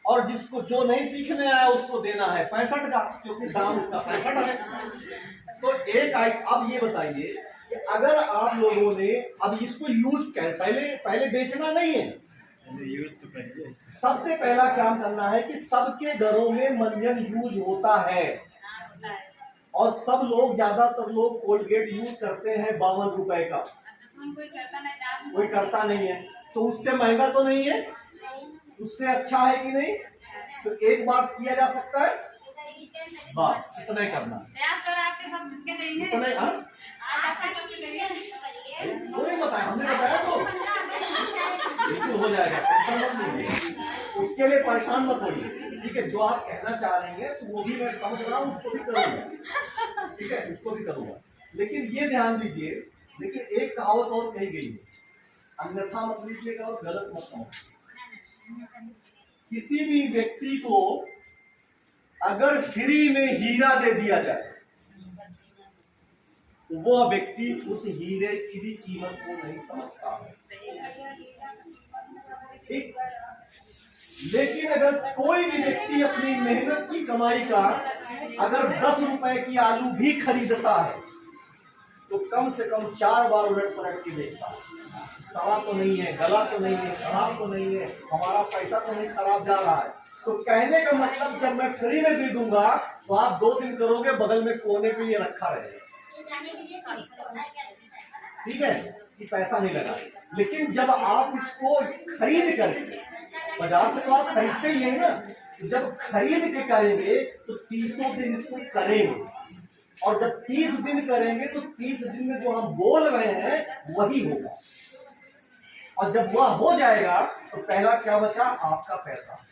Speaker 1: और जिसको जो नहीं सीखने आया उसको देना है 65 का, क्योंकि दाम उसका 65 है। तो अब ये बताइए कि अगर आप लोगों ने अब इसको यूज कर, पहले बेचना नहीं है,
Speaker 4: यूज तो करिए।
Speaker 1: सबसे पहला काम करना है कि सबके घरों में मंजन यूज होता है, और सब लोग, ज्यादातर लोग कोलगेट यूज करते हैं 52 रुपए का, कोई करता नहीं है, तो उससे महंगा तो नहीं है, उससे अच्छा है कि नहीं? तो एक बार किया जा सकता है, बस इतना ही करना है, इतना ही। हाँ वो नहीं बताया, हमने बताया तो बिल्कुल हो जाएगा, टेंशन मत लीजिए, उसके लिए परेशान मत होइए, ठीक है। जो आप कहना चाह रही हैं तो वो भी मैं समझ रहा हूँ, उसको भी करूँगा, ठीक है, उसको भी करूँगा। लेकिन ये ध्यान दीजिए, लेकिन एक कहावत और कही गई है, अन्यथा मत लीजिएगा और गलत मत समझिएगा। किसी भी व्यक्ति को अगर फ्री में हीरा दे दिया जाए तो वो व्यक्ति उस हीरे की भी कीमत को नहीं समझता है, ठीक। लेकिन अगर कोई भी व्यक्ति अपनी मेहनत की कमाई का अगर 10 रुपए की आलू भी खरीदता है तो कम से कम 4 बार उलट पलट के देखता है, सड़ा तो नहीं है, गला तो नहीं है, खराब तो नहीं है, हमारा पैसा तो नहीं खराब जा रहा है। तो कहने का मतलब, जब मैं फ्री में दे दूंगा तो आप 2 दिन करोगे, बगल में कोने पे ये रखा रहेगा, ठीक है, कि पैसा नहीं लगा। लेकिन जब आप इसको खरीद करके, बाजार से तो आप खरीदते ही है ना, जब खरीद के करेंगे तो 30 दिन इसको करेंगे, और जब 30 दिन करेंगे तो 30 दिन में जो हम बोल रहे हैं वही होगा, और जब वह हो जाएगा तो पहला क्या बचा? आपका पैसा।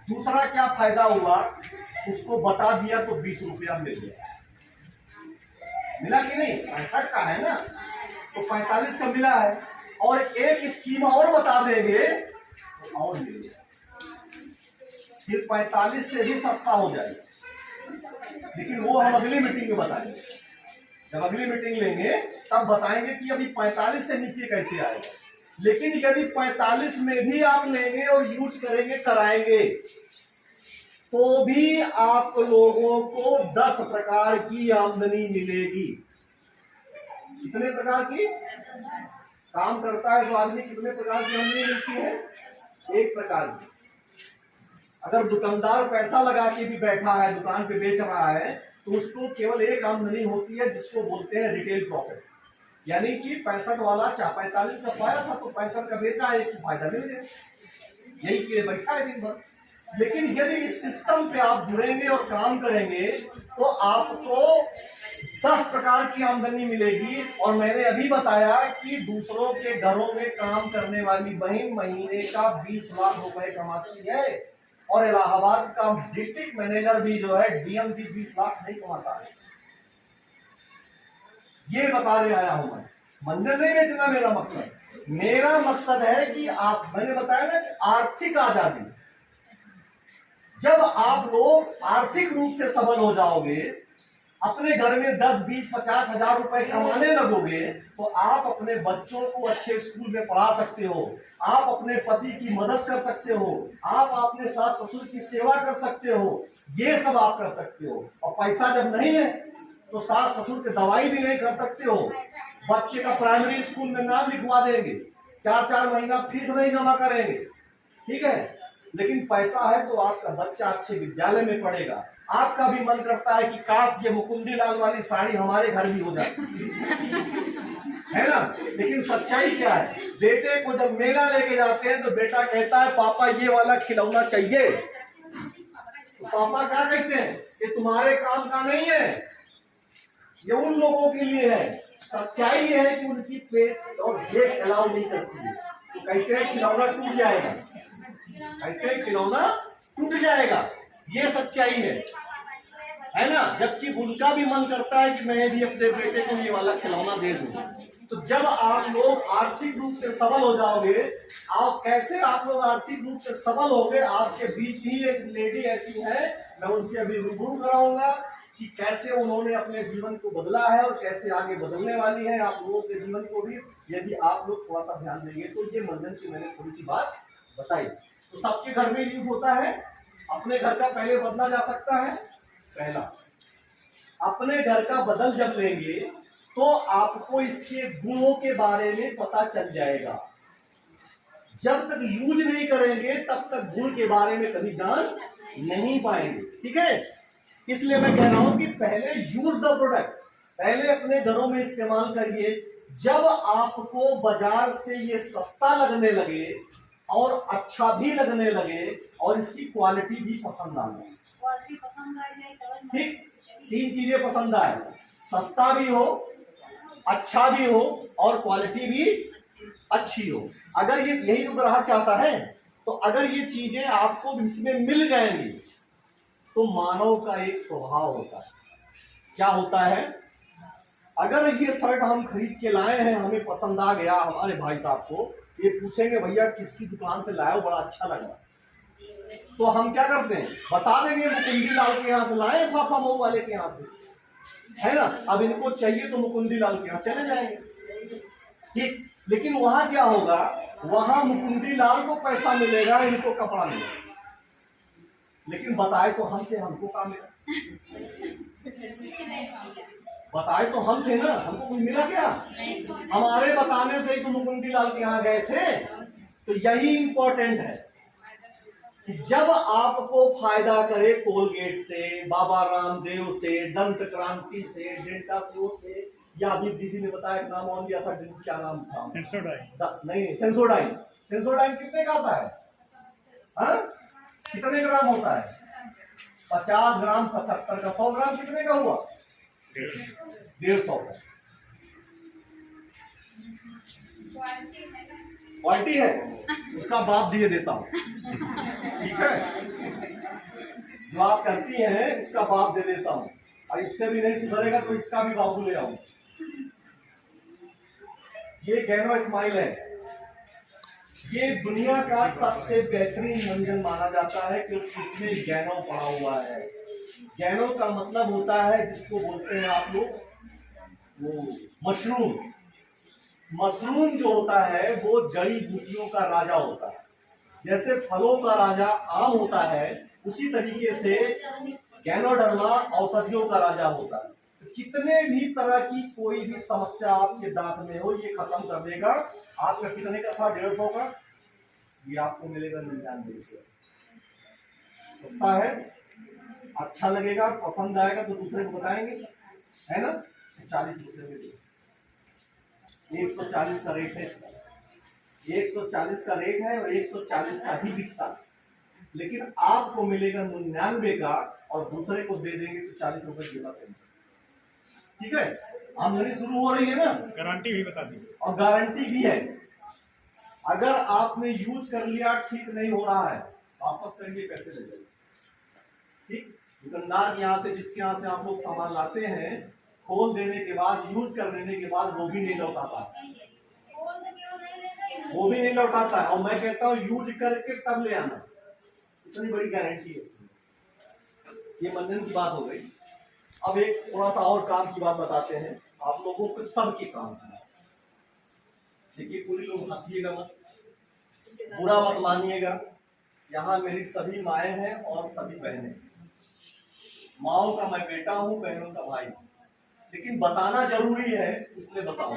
Speaker 1: दूसरा क्या फायदा हुआ? उसको बता दिया तो 20 रुपया मिल गया, मिला कि नहीं? 65 का है ना, तो 45 का मिला है, और एक स्कीम और बता देंगे तो और मिलेगा। फिर 45 से भी सस्ता हो जाएगा, लेकिन वो हम अगली मीटिंग में बताएंगे। जब अगली मीटिंग लेंगे तब बताएंगे कि अभी 45 से नीचे कैसे आएगा। लेकिन यदि 45 में भी आप लेंगे और यूज करेंगे, कराएंगे, तो भी आप लोगों को 10 प्रकार की आमदनी मिलेगी। कितने प्रकार की? काम करता है तो आदमी कितने प्रकार की आमदनी मिलती है? 1 प्रकार की। अगर दुकानदार पैसा लगा के भी बैठा है, दुकान पे बेच रहा है, तो उसको केवल 1 आमदनी होती है, जिसको बोलते हैं रिटेल प्रॉफिट। यानी कि 65 वाला 45 का पाया था तो 65 का बेचा है, एक फायदा मिल गया, यही के बैठा है दिन भर। लेकिन यदि इस सिस्टम पे आप जुड़ेंगे और काम करेंगे तो आपको 10 प्रकार की आमदनी मिलेगी। और मैंने अभी बताया कि दूसरों के घरों में काम करने वाली बहन महीने का 20 लाख रुपए कमाती है, और इलाहाबाद का डिस्ट्रिक्ट मैनेजर भी जो है, डीएम भी 20 लाख नहीं कमाता है। ये बता रहे आया हूं मैं। मंदिर नहीं बेचना मेरा मकसद। मेरा मकसद है कि आप, मैंने बताया ना कि आर्थिक आजादी, जब आप लोग आर्थिक रूप से सबल हो जाओगे, अपने घर में 10, 20, 50 हजार रुपए कमाने लगोगे, तो आप अपने बच्चों को अच्छे स्कूल में पढ़ा सकते हो, आप अपने पति की मदद कर सकते हो, आप अपने सास ससुर की सेवा कर सकते हो, ये सब आप कर सकते हो। और पैसा जब नहीं है तो सास ससुर की दवाई भी नहीं कर सकते हो, बच्चे का प्राइमरी स्कूल में नाम लिखवा देंगे, 4-4 महीना फीस नहीं जमा करेंगे, ठीक है। लेकिन पैसा है तो आपका बच्चा अच्छे विद्यालय में पढ़ेगा। आपका भी मन करता है कि काश ये मुकुंदी लाल वाली साड़ी हमारे घर भी हो जाए, है ना। लेकिन सच्चाई क्या है? बेटे को जब मेला लेके जाते हैं तो बेटा कहता है पापा ये वाला खिलौना चाहिए, तो पापा क्या कहते हैं? ये तुम्हारे काम का नहीं है, ये उन लोगों के लिए है। सच्चाई ये है कि उनकी पेट और जेब अलाउ नहीं करती है, तो कहते हैं खिलौना टूट जाएगा, कहते हैं खिलौना टूट जाएगा, ये सच्चाई है ना। जबकि उनका भी मन करता है कि मैं भी अपने बेटे को ये वाला खिलौना दे दूं। तो जब आप लोग आर्थिक रूप से सबल हो जाओगे, आप कैसे आप लोग आर्थिक रूप से सबल होगे? आपके बीच ही एक लेडी ऐसी है, मैं उनसे अभी रूबरू कराऊंगा कि कैसे उन्होंने अपने जीवन को बदला है और कैसे आगे बदलने वाली है आप लोगों के जीवन को भी, यदि आप लोग थोड़ा सा ध्यान देंगे तो। ये मंजन की मैंने थोड़ी सी बात बताई। तो सबके घर में यूज होता है। अपने घर का पहले बदला जा सकता है। पहला, अपने घर का बदल जब लेंगे तो आपको इसके गुणों के बारे में पता चल जाएगा। जब तक यूज नहीं करेंगे तब तक गुण के बारे में कभी जान नहीं पाएंगे, ठीक है। इसलिए मैं कह रहा हूं कि पहले यूज द प्रोडक्ट, पहले अपने घरों में इस्तेमाल करिए। जब आपको बाजार से ये सस्ता लगने लगे और अच्छा भी लगने लगे और इसकी क्वालिटी भी पसंद आ जाए, ठीक, 3 चीजें पसंद आए, सस्ता भी हो, अच्छा भी हो और क्वालिटी भी अच्छी हो। अगर ये यही तो ग्राहक चाहता है, तो अगर ये चीजें आपको इसमें मिल जाएंगी तो मानव का एक स्वभाव होता है। क्या होता है? अगर ये शर्ट हम खरीद के लाए हैं, हमें पसंद आ गया, हमारे भाई साहब को ये पूछेंगे भैया किसकी दुकान से लाए हो, बड़ा अच्छा लगा, तो हम क्या करते हैं? बता देंगे मुकुंदी लाल के यहाँ से लाए, फाफा मऊ वाले के यहाँ से, है ना। अब इनको चाहिए तो मुकुंदी लाल के यहाँ चले जाएंगे, ठीक। लेकिन वहां क्या होगा? वहां मुकुंदी लाल को पैसा मिलेगा, इनको कपड़ा मिलेगा। लेकिन बताए तो हम थे, हमको काम मिला? बताए तो हम थे ना, हमको कुछ मिला क्या? हमारे बताने से ही तो मुकुंदी लाल के यहाँ गए थे। तो यही इंपॉर्टेंट है कि जब आपको फायदा करे कोलगेट से, बाबा रामदेव से, दंत क्रांति से, डेल्टासियो से, या अभी दीदी ने बताया नाम और लिया था, क्या नाम था? सेंसोडाइन। नहीं, सेंसोडाइन। सेंसोडाइन कितने का आता है? हाँ? कितने ग्राम होता है? 50 ग्राम, 75 का, 100 ग्राम कितने का हुआ? 150। क्वालिटी है, उसका बाप दिए देता हूं, ठीक है। जो आप करती हैं इसका बाप दे देता हूं, और इससे भी नहीं सुधरेगा तो इसका भी बाबू ले आऊं। ये गैनो स्माइल है, ये दुनिया का सबसे बेहतरीन व्यंजन माना जाता है क्योंकि इसमें गैनो पड़ा हुआ है। गैनो का मतलब होता है जिसको बोलते हैं आप लोग वो मशरूम। मशरूम जो होता है वो जड़ी बूटियों का राजा होता है। जैसे फलों का राजा आम होता है, उसी तरीके से गैनोडर्मा औषधियों का राजा होता है। कितने भी तरह की कोई भी समस्या आपके दांत में हो, ये खत्म कर देगा। आपका कितने का था? 150 का। ये आपको मिलेगा 99 रुपये। सस्ता है, अच्छा लगेगा, पसंद आएगा तो दूसरे को बताएंगे, है ना। 40 रुपये में 140 का रेट है। 140 का रेट है और 140 का ही बिकता है, लेकिन आपको मिलेगा 99 का और दूसरे को दे देंगे तो 40 रुपए देना पड़ेगा। ठीक है, आमदनी शुरू हो रही है ना।
Speaker 4: गारंटी भी बता दी
Speaker 1: और गारंटी भी है। अगर आपने यूज कर लिया, ठीक नहीं हो रहा है, वापस करेंगे, पैसे ले जाइए। ठीक, दुकानदार के यहाँ से, जिसके यहाँ से आप लोग सामान लाते हैं, खोल देने के बाद, यूज कर लेने के बाद वो भी नहीं लौटाता, वो भी नहीं लौटाता है। और मैं कहता हूँ यूज करके तब ले आना, इतनी बड़ी गारंटी है इसमें। ये मंजन की बात हो गई। अब एक थोड़ा सा और काम की बात बताते हैं आप लोगों को, सबके काम की। देखिए, पूरी लोग हंसिएगा मत, बुरा मत मानिएगा। यहाँ मेरी सभी माएँ हैं और सभी बहनें। माओ का मैं बेटा हूँ, बहनों का भाई, लेकिन बताना जरूरी है, इसलिए बताऊं।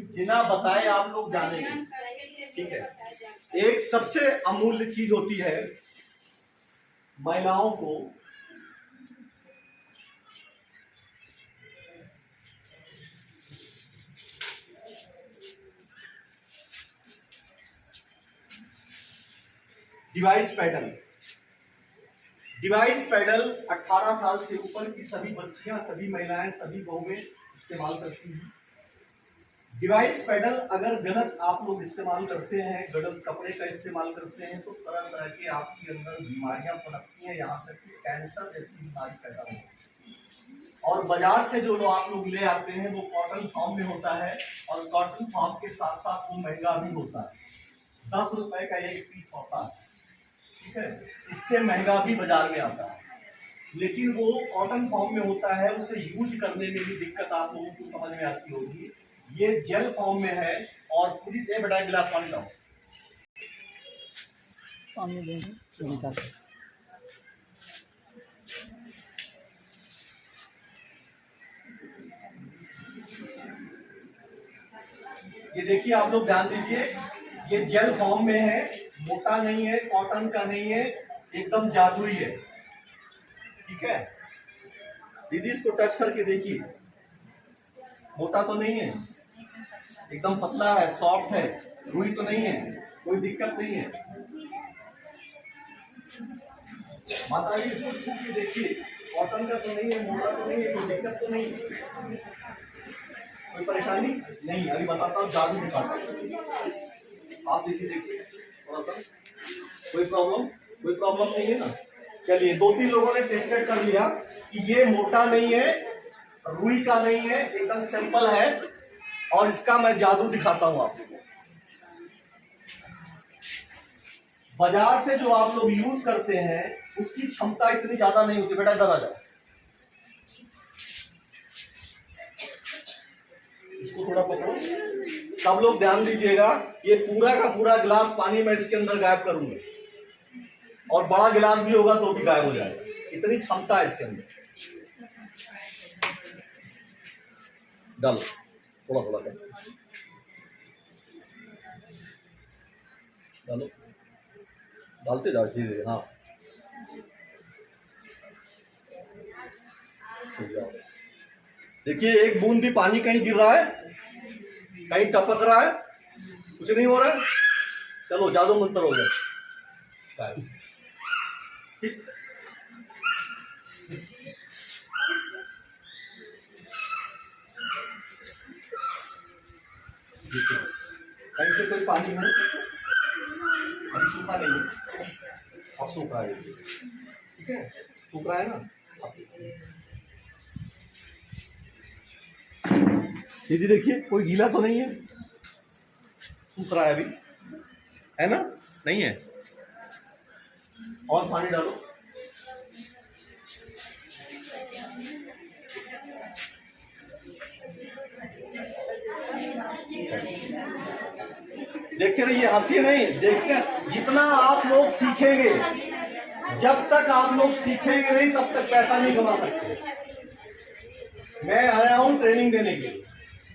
Speaker 1: जिना बताए आप लोग जानेंगे। ठीक है, एक सबसे अमूल्य चीज होती है महिलाओं को डिवाइस पैडल। डिवाइस पैडल 18 साल से ऊपर की सभी बच्चियां, सभी महिलाएं, सभी बहुएं इस्तेमाल करती हैं। डिवाइस पैडल अगर गलत आप लोग इस्तेमाल करते हैं, गलत कपड़े का इस्तेमाल करते हैं, तो तरह तरह की आपके अंदर बीमारियां पनपती हैं, यहाँ तक कि कैंसर जैसी बीमारी पैदा होती है। और बाजार से जो आप लोग ले आते हैं वो कॉटन फॉर्म में होता है, और कॉटन फॉर्म के साथ साथ वो महंगा भी होता है। 10 रुपए का एक पीस होता है। ठीक है, इससे महंगा भी बाजार में आता है, लेकिन वो कॉटन फॉर्म में होता है, उसे यूज करने में भी दिक्कत आप लोगों को समझ में आती होगी। ये जेल फॉर्म में है और पूरी बेटा गिलास पानी लाओ।
Speaker 5: पानी देंगे निकाल।
Speaker 1: ये देखिए, आप लोग ध्यान दीजिए, ये जेल फॉर्म में है, मोटा नहीं है, कॉटन का नहीं है, एकदम जादुई है। ठीक है दीदी, इसको टच करके देखिए, मोटा तो नहीं है, एकदम पतला है, सॉफ्ट है, रुई तो नहीं है, कोई दिक्कत नहीं है। माता जी, इसको छू के देखिए, कॉटन का तो नहीं है, मोटा तो नहीं है, कोई दिक्कत तो नहीं है, कोई परेशानी नहीं। अभी बताता हूँ, जादू दिखाता हूँ। आप देखिए थोड़ा सा, कोई प्रॉब्लम नहीं है ना। चलिए, 2-3 लोगों ने टेस्टेड कर लिया कि ये मोटा नहीं है, रुई का नहीं है, एकदम सिंपल है। और इसका मैं जादू दिखाता हूं आपको। बाजार से जो आप लोग यूज करते हैं उसकी क्षमता इतनी ज्यादा नहीं होती। बेटा इधर आ जाओ, इसको थोड़ा पकड़ो, सब लोग ध्यान दीजिएगा। ये पूरा का पूरा गिलास पानी मैं इसके अंदर गायब करूंगा, और बड़ा गिलास भी होगा तो भी गायब हो जाएगा, इतनी क्षमता है इसके अंदर। डालो थोड़ा थोड़ा कर, डालो, डालते जाओ धीरे धीरे। हाँ, देखिए, एक बूंद भी पानी कहीं गिर रहा है, कहीं टपक रहा है, कुछ नहीं हो रहा है। चलो, जादू मंत्र हो गया। ठीक, कहीं से कोई पानी है, अभी सूखा नहीं है, अब सूखा है। ठीक है, सूख रहा है ना। दीदी देखिए, कोई गीला तो नहीं है, सूख रहा है अभी। है ना? नहीं है। और पानी डालो। देखते रहिए, हंसी नहीं, देखते जितना आप लोग सीखेंगे, जब तक आप लोग सीखेंगे नहीं तब तक पैसा नहीं कमा सकते। मैं आया हूं ट्रेनिंग देने के लिए,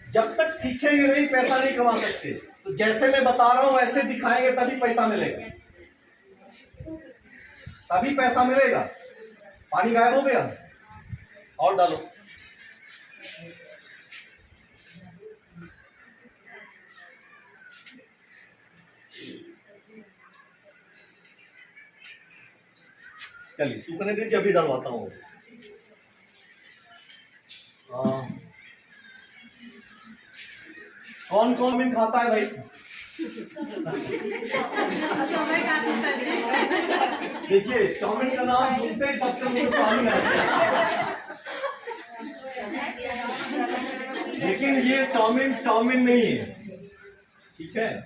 Speaker 1: जब तक सीखेंगे नहीं पैसा नहीं कमा सकते। तो जैसे मैं बता रहा हूं वैसे दिखाएंगे तभी पैसा मिलेगा, तभी पैसा मिलेगा। पानी गायब हो गया, और डालो। चलिए सूखने दीजिए, अभी डलवाता हूँ। कौन कौन चाउमीन खाता है भाई? देखिए चाउमीन का नाम सुनते ही सबके मुंह में पानी आता है। लेकिन ये चाउमीन चाउमीन नहीं है, ठीक है,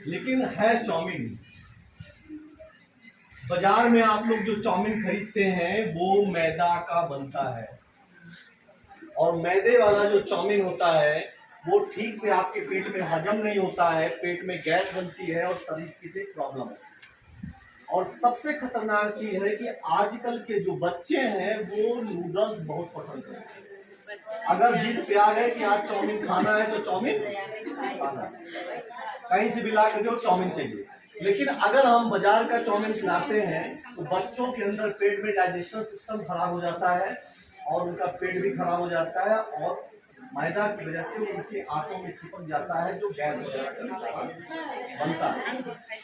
Speaker 1: लेकिन है चाउमीन। बाजार में आप लोग जो चाउमीन खरीदते हैं वो मैदा का बनता है, और मैदे वाला जो चाउमीन होता है वो ठीक से आपके पेट में हजम नहीं होता है, पेट में गैस बनती है और तरीके से प्रॉब्लम है। और सबसे खतरनाक चीज है कि आजकल के जो बच्चे हैं वो नूडल्स बहुत पसंद करते हैं। अगर जिद पे आ गए कि आज चाउमीन खाना है तो चाउमीन खाना है, कहीं से भी ला के दो चाउमीन चाहिए। लेकिन अगर हम बाजार का चाउमीन खिलाते हैं तो बच्चों के अंदर पेट में डाइजेशन सिस्टम खराब हो जाता है और उनका पेट भी खराब हो जाता है, और मैदा की वजह से उनके आंतों में चिपक जाता है जो गैस बनता है।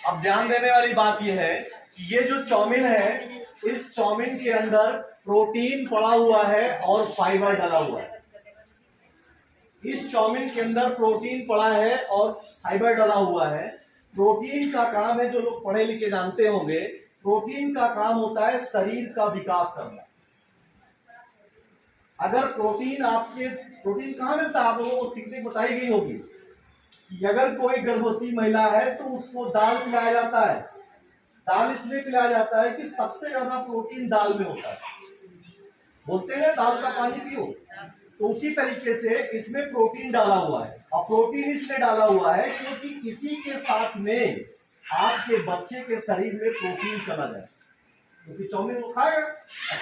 Speaker 1: अब ध्यान देने वाली बात यह है कि ये जो चाउमीन है, इस चाउमीन के अंदर प्रोटीन पड़ा हुआ है और फाइबर डाला हुआ है। इस चाउमीन के अंदर प्रोटीन पड़ा है और फाइबर डाला हुआ है। प्रोटीन का काम है, जो लोग पढ़े लिखे जानते होंगे, प्रोटीन का काम होता है शरीर का विकास करना। अगर प्रोटीन कहाँ मिलता है? आप लोगों को टेक्निक बताई गई होगी कि अगर कोई गर्भवती महिला है तो उसको दाल पिलाया जाता है। दाल इसलिए पिलाया जाता है कि सबसे ज्यादा प्रोटीन दाल में होता है। बोलते हैं दाल का पानी पियो, तो उसी तरीके से इसमें प्रोटीन डाला हुआ है। और प्रोटीन इसलिए डाला हुआ है क्योंकि इसी के साथ में आपके बच्चे के शरीर में प्रोटीन चला जाए, क्योंकि चाउमीन वो खाएगा,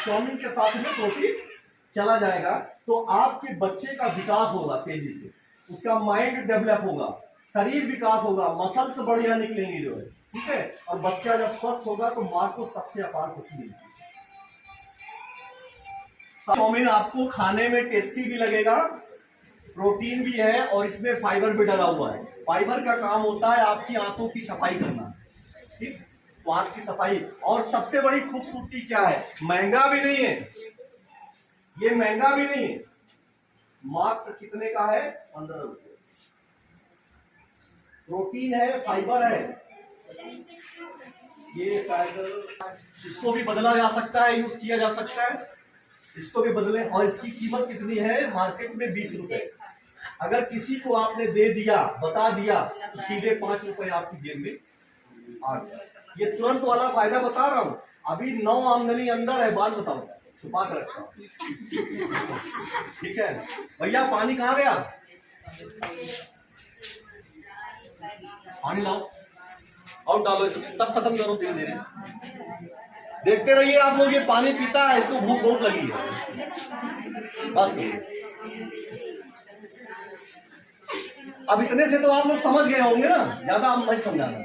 Speaker 1: चाउमीन के साथ में प्रोटीन चला जाएगा तो आपके बच्चे का विकास होगा तेजी से, उसका माइंड डेवलप होगा, शरीर विकास होगा, मसल्स बढ़िया निकलेंगे जो है, ठीक है। और बच्चा जब स्वस्थ होगा तो माँ को सबसे अपार खुशी मिलेगी। चाउमीन आपको खाने में टेस्टी भी लगेगा, प्रोटीन भी है और इसमें फाइबर भी डला हुआ है। फाइबर का काम होता है आपकी आंतों की सफाई करना, ठीक, तो आंत की सफाई। और सबसे बड़ी खूबसूरती क्या है, महंगा भी नहीं है, ये महंगा भी नहीं है, मात्र कितने का है? 15 रुपये। प्रोटीन है, फाइबर है, ये शायद इसको भी बदला जा सकता है, यूज किया जा सकता है, इसको भी बदले। और इसकी कीमत कितनी है मार्केट में? 20 रुपए। अगर किसी को आपने दे दिया, बता दिया, तो सीधे 5 रुपए आपकी जेब में आ गया। ये तुरंत वाला फायदा बता रहा हूं। अभी 9 आमदनी अंदर है, बात बताओ, छुपा कर रखता हूं, ठीक है। भैया पानी कहाँ गया? पानी लाओ और डालो, सब खत्म करो धीरे धीरे। देखते रहिए आप लोग, ये पानी पीता है, इसको भूख बहुत लगी है बस। अब इतने से तो आप लोग समझ गए होंगे ना, ज्यादा हम नहीं समझाना,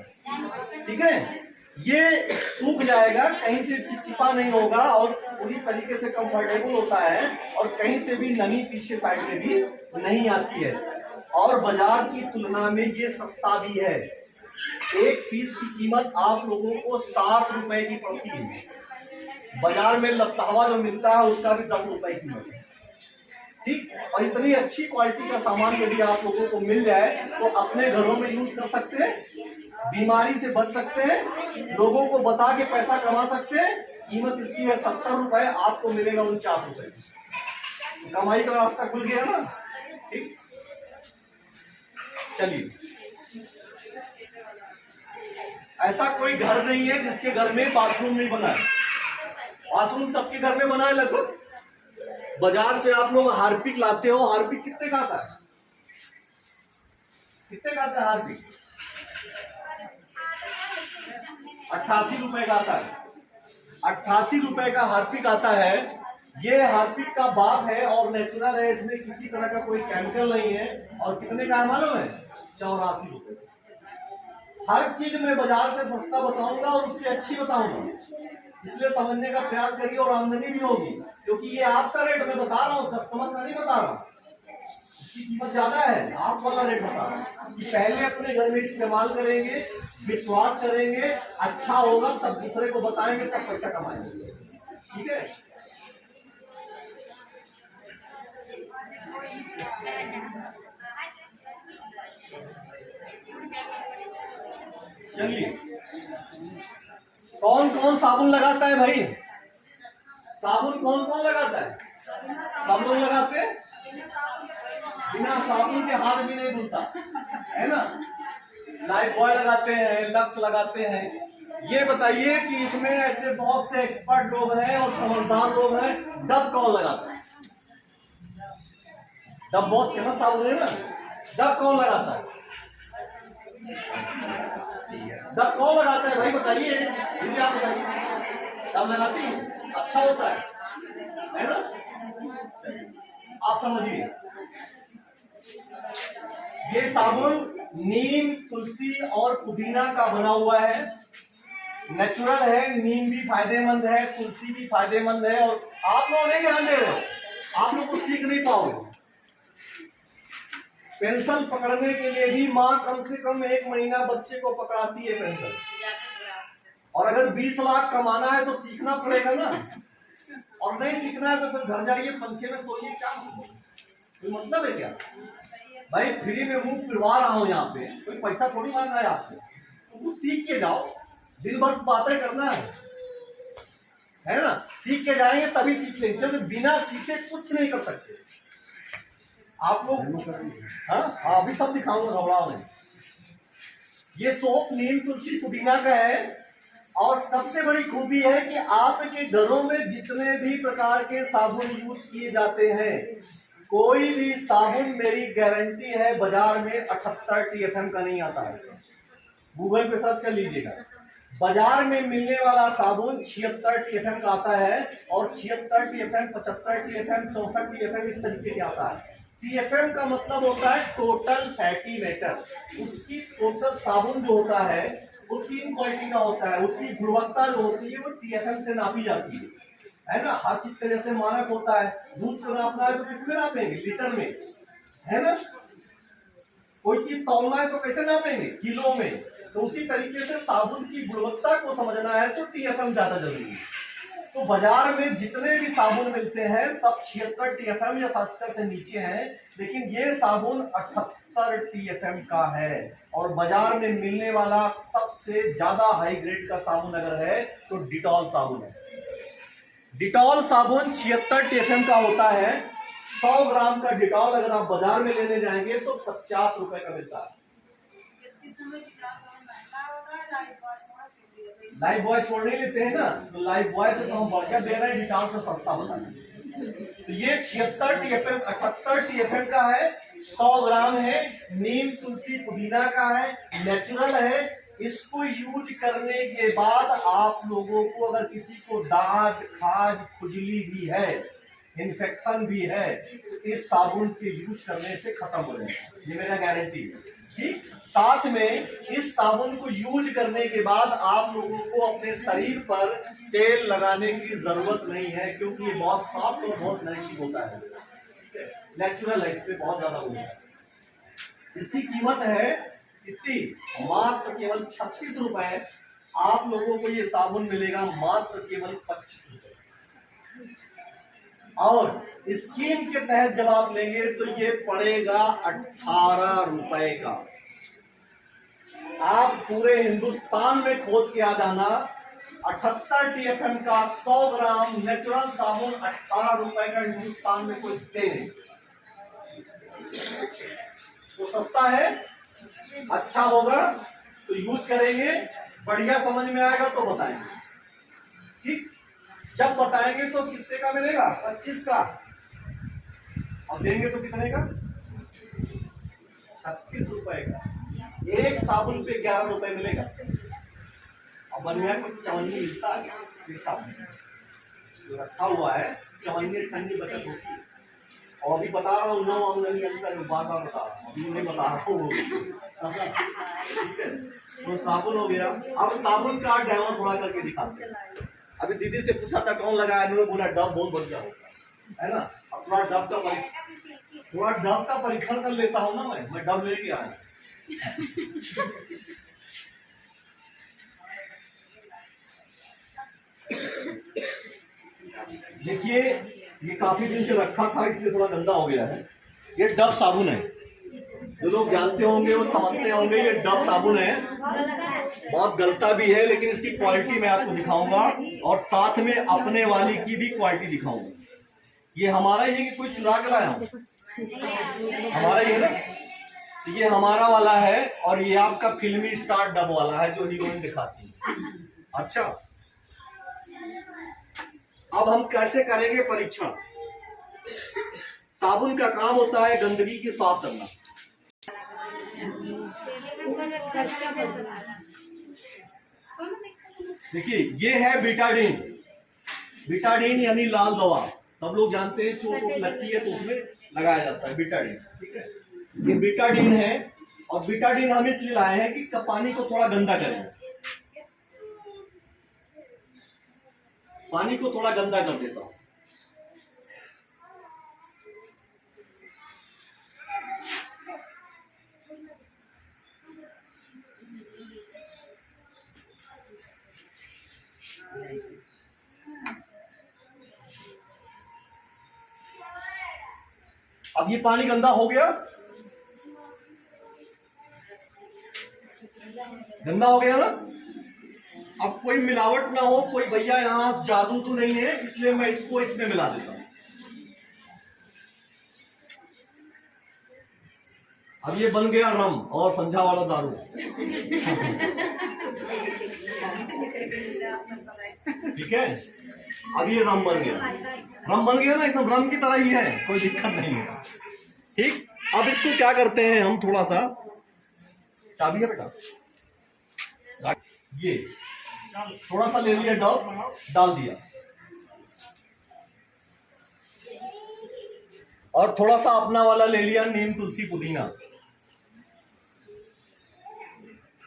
Speaker 1: ठीक है। ये सूख जाएगा, कहीं से चिपचिपा नहीं होगा और पूरी तरीके से कंफर्टेबल होता है, और कहीं से भी नमी पीछे साइड में भी नहीं आती है। और बाजार की तुलना में ये सस्ता भी है। एक पीस की कीमत आप लोगों को 7 रुपए की पड़ती है। बाजार में लत्तावा जो मिलता है उसका भी 10 रुपए की कीमत है, ठीक। और इतनी अच्छी क्वालिटी का सामान यदि आप लोगों को मिल जाए तो अपने घरों में यूज कर सकते हैं, बीमारी से बच सकते हैं, लोगों को बता के पैसा कमा सकते हैं। कीमत इसकी है 70 रुपए, आपको मिलेगा 49 रुपए। कमाई का रास्ता खुल गया ना, ठीक। चलिए ऐसा कोई घर नहीं है जिसके घर में बाथरूम नहीं बना है। बाथरूम सबके घर में बना है लगभग। बाजार से आप लोग हार्पिक लाते हो, हार्पिक कितने का आता है? कितने का आता है हार्पिक? 88 रुपए का आता है। 88 रुपए का हार्पिक आता है। ये हार्पिक का बाप है और नेचुरल है, इसमें किसी तरह का कोई केमिकल नहीं है। और कितने का है मालूम है? 84 रुपए। हर चीज मैं बाजार से सस्ता बताऊंगा और उससे अच्छी बताऊंगा, इसलिए समझने का प्रयास करिए और आमदनी भी होगी, क्योंकि ये आपका रेट मैं बता रहा हूँ, कस्टमर का नहीं बता रहा हूँ। इसकी कीमत ज्यादा है, आप वाला रेट बता रहा हूँ कि पहले अपने घर में इस्तेमाल करेंगे, विश्वास करेंगे, अच्छा होगा तब दूसरे को बताएंगे, तब पैसा कमाएंगे। ठीक है। चलिए, कौन कौन साबुन लगाता है भाई? साबुन कौन कौन लगाता है? सब लोग लगाते हैं। बिना साबुन के हाथ भी नहीं धुलता है ना। लाइफ बॉय लगाते हैं, लक्स लगाते हैं। ये बताइए कि इसमें ऐसे बहुत से एक्सपर्ट लोग हैं और समझदार लोग हैं, डब कौन लगाता है? डब बहुत फेमस साबुन है ना। डब कौन लगाता है? डब कौन लगाता है भाई बताइए, मुझे आप बताइए। डब लगाती है, अच्छा होता है ना। आप समझिए, ये साबुन नीम, तुलसी और पुदीना का बना हुआ है। नेचुरल है, नीम भी फायदेमंद है, तुलसी भी फायदेमंद है। और आप लोग नहीं ध्यान दे रहे हो, आप लोग को सीख नहीं पाओगे। पेंसिल पकड़ने के लिए भी माँ कम से कम 1 महीना बच्चे को पकड़ाती है पेंसिल। और अगर 20 लाख कमाना है तो सीखना पड़ेगा ना। और नहीं सीखना है तो फिर घर जाइए, पंखे में सोइए, क्या कोई मतलब है क्या भाई? फ्री में मुंह फिरवा रहा हूँ यहाँ पे, कोई पैसा थोड़ी मांगा है आपसे। तो कुछ सीख के जाओ, दिन भर बातें करना है ना। सीख के जाएंगे तभी सीख लेंगे, क्योंकि बिना सीखे कुछ नहीं कर सकते आप लोग। हाँ, अभी सब दिखाऊंगा घबराओ नहीं। ये सोप नीम, तुलसी, पुदीना का है। और सबसे बड़ी खूबी है कि आपके घरों में जितने भी प्रकार के साबुन यूज किए जाते हैं, कोई भी साबुन, मेरी गारंटी है, बाजार में 78 TFM का नहीं आता है। गूगल पे सर्च कर लीजिएगा, बाजार में मिलने वाला साबुन 76 TFM का आता है। और 76 TFM, 75 TFM, 64 TFM इस तरीके से आता है। TFM का मतलब होता है टोटल फैटी मैटर। उसकी टोटल साबुन जो होता है वो 3 क्वालिटी का होता है। उसकी गुणवत्ता जो होती है वो TFM से नापी जाती है ना। हर चीज का जैसे मानक होता है, दूध को नापना है तो किसमें नापेंगे? लीटर में, है ना। कोई चीज तौलना है तो कैसे नापेंगे? किलो में। तो उसी तरीके से साबुन की गुणवत्ता को समझना है तो TFM ज्यादा जरूरी है। तो बाजार में जितने भी साबुन मिलते हैं सब 76 TFM या 70 से नीचे हैं, लेकिन ये साबुन 78 TFM का है। और बाजार में मिलने वाला सबसे ज्यादा हाई ग्रेड का साबुन अगर है तो डिटॉल साबुन है। डिटॉल साबुन 76 TFM का होता है। 100 ग्राम का डिटॉल अगर आप बाजार में लेने जाएंगे तो 50 रुपए का मिलता है। लाइफ बॉय छोड़ नहीं लेते हैं ना, तो लाइफ बॉय से तो हम बढ़िया दे रहे हैं, डिटॉल से सस्ता बताएं। तो ये 76 TFM, 78 TFM का है। 100 ग्राम है। नीम, तुलसी, पुदीना का है, नेचुरल है। इसको यूज करने के बाद आप लोगों को अगर किसी को दाद, खाज, खुजली भी है, इन्फेक्शन भी है, तो इस साबुन के यूज करने से खत्म हो जाएगा, ये मेरा गारंटी है। ठीक, साथ में इस साबुन को यूज करने के बाद आप लोगों को अपने शरीर पर तेल लगाने की जरूरत नहीं है, क्योंकि ये बहुत सॉफ्ट और बहुत नरिशिंग होता है। ठीक है, नेचुरल है, इसमें बहुत ज्यादा गुण है। इसकी कीमत है कितनी? मात्र केवल 36 रुपए। आप लोगों को ये साबुन मिलेगा मात्र केवल 25 रुपए। और स्कीम के तहत जब आप लेंगे तो ये पड़ेगा 18 रुपए का। आप पूरे हिंदुस्तान में खोज के आ जाना, 78 TFM का 100 ग्राम नेचुरल साबुन 18 रुपए का हिंदुस्तान में कोई दे नहीं। तो सस्ता है, अच्छा होगा तो यूज करेंगे, बढ़िया समझ में आएगा तो बताएंगे, ठीक। जब बताएंगे तो कितने का मिलेगा? 25 का। अब देंगे तो कितने का? 36 रुपए का। एक साबुन पे 11 रुपए मिलेगा। अब बढ़िया कुछ चवन्नी मिलता है एक साबुन जो रखा हुआ है, चवन्नी ठंडी बचत होती है। और अभी बता रहा हूँ 9 आमदनी अंतर बात बता रहा हूँ, अभी नहीं बता रहा हूँ। ठीक है, तो साबुन हो गया। अब साबुन का डेमो थोड़ा करके दिखाते हैं। अभी दीदी से पूछा था कौन लगाया, इन्होंने बोला डब बहुत बढ़िया होता है ना। अब थोड़ा डब का परीक्षण कर लेता हूँ ना, मैं डब लेके आया। देखिए ये काफी दिन से रखा था इसलिए थोड़ा गंदा हो गया है। ये डब साबुन है, जो लोग जानते होंगे वो समझते होंगे ये डब साबुन है। बहुत गलता भी है, लेकिन इसकी क्वालिटी मैं आपको दिखाऊंगा और साथ में अपने वाली की भी क्वालिटी दिखाऊंगा। ये हमारा ही है कि कोई चुरा के लाया हूं? हमारा ही है ना। तो ये हमारा वाला है और ये आपका फिल्मी स्टार डब वाला है जो हीरोइन दिखाती है। अच्छा, अब हम कैसे करेंगे परीक्षण? साबुन का काम होता है गंदगी की साफ करना। देखिए ये है बीटाडीन। बीटाडीन यानी लाल दवा, सब लोग जानते हैं, चोट वोट लगती है तो उसमें लगाया जाता है बीटाडीन। ठीक है, ये बीटाडीन है और बीटाडीन हम इसलिए लाए हैं कि पानी को थोड़ा गंदा करें, पानी को थोड़ा गंदा कर देता हूं। अब ये पानी गंदा हो गया, गंदा हो गया ना। अब कोई मिलावट ना हो, कोई भैया यहाँ जादू तो नहीं है, इसलिए मैं इसको इसमें मिला देता हूं। अब ये बन गया रम और संझा वाला दारू। ठीक है, अब ये रम बन गया, रम बन गया ना, एकदम रम की तरह ही है, कोई दिक्कत नहीं है। ठीक, अब इसको क्या करते हैं हम, थोड़ा सा चाबी है बेटा, ये थोड़ा सा ले लिया डब, डाल दिया और थोड़ा सा अपना वाला ले लिया नीम तुलसी पुदीना।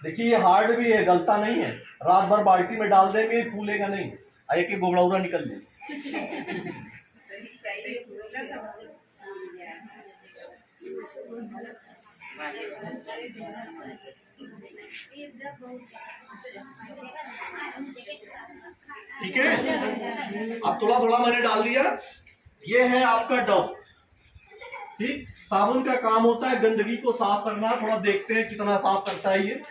Speaker 1: देखिए ये हार्ड भी है, गलता नहीं है। रात भर बाल्टी में डाल देंगे, फूलेगा नहीं, एक एक गोबड़ा निकल जाए। ठीक है, अब थोड़ा थोड़ा मैंने डाल दिया। ये है आपका डब। ठीक, साबुन का काम होता है गंदगी को साफ करना। थोड़ा देखते हैं कितना साफ करता है ये।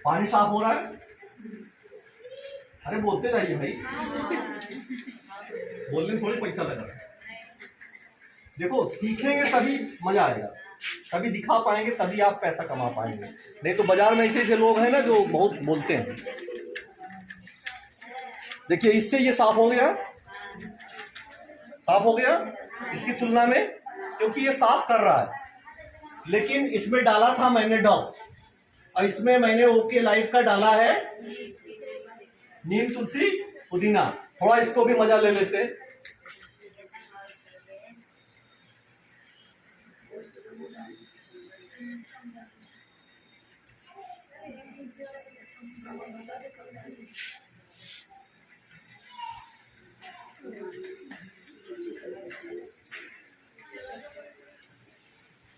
Speaker 1: पानी साफ हो रहा है। अरे बोलते जाइए भाई, बोलने में थोड़ी पैसा लगा। देखो सीखेंगे तभी मजा आएगा, तभी दिखा पाएंगे, तभी आप पैसा कमा पाएंगे। नहीं तो बाजार में ऐसे ऐसे लोग हैं ना जो बहुत बोलते हैं। देखिए इससे ये साफ हो गया, साफ हो गया इसकी तुलना में, क्योंकि ये साफ कर रहा है। लेकिन इसमें डाला था मैंने डब और इसमें मैंने ओके लाइफ का डाला है नीम तुलसी पुदीना। थोड़ा इसको भी मजा ले लेते हैं।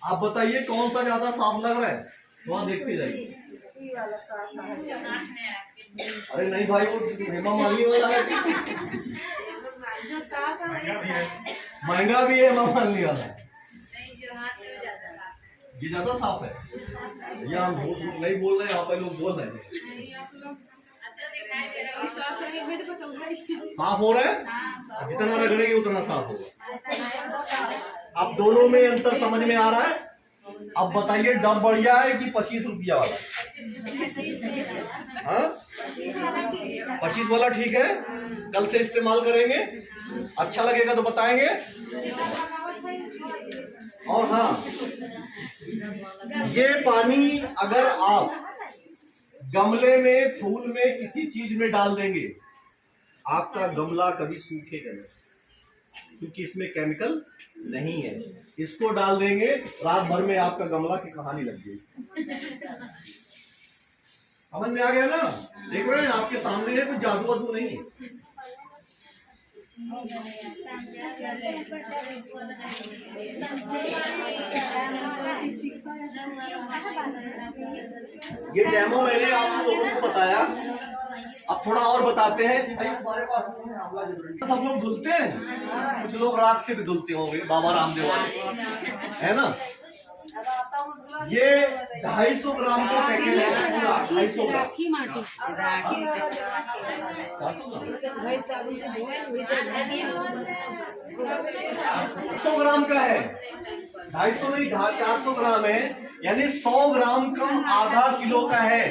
Speaker 1: आप बताइए कौन सा ज्यादा साफ लग रहा है, वहां देखते जाइए। अरे नहीं भाई, वो हेमा मालिनी वाला है, महंगा भी है हेमा मालिनी वाला। ये ज्यादा साफ है भैया, हम नहीं बोल रहे, यहाँ पे लोग बोल रहे हैं। साफ हो रहा है, जितना रगड़ेंगे उतना साफ होगा। अब दोनों में अंतर समझ में आ रहा है? अब बताइए डब बढ़िया है कि 25 रुपया वाला? हाँ 25 वाला ठीक है, कल से इस्तेमाल करेंगे, अच्छा लगेगा तो बताएंगे। और हाँ, ये पानी अगर आप गमले में, फूल में, किसी चीज में डाल देंगे, आपका गमला कभी सूखेगा नहीं, क्योंकि इसमें केमिकल नहीं है। इसको डाल देंगे, रात भर में आपका गमला की कहानी लग गई। समझ में आ गया ना? देख रहे हैं आपके सामने है, कुछ जादू वादू नहीं है। ये डेमो मैंने आप लोगों को बताया, अब थोड़ा और बताते हैं। हमारे पास सब लोग धुलते हैं, कुछ लोग राख से भी धुलते होंगे, बाबा रामदेव वाले, है ना? ये 250 ग्राम का पैकेट है पूरा, 250 ग्राम। 100 ग्राम का है, 250 नहीं 400 ग्राम है, यानी 100 ग्राम कम आधा किलो का है।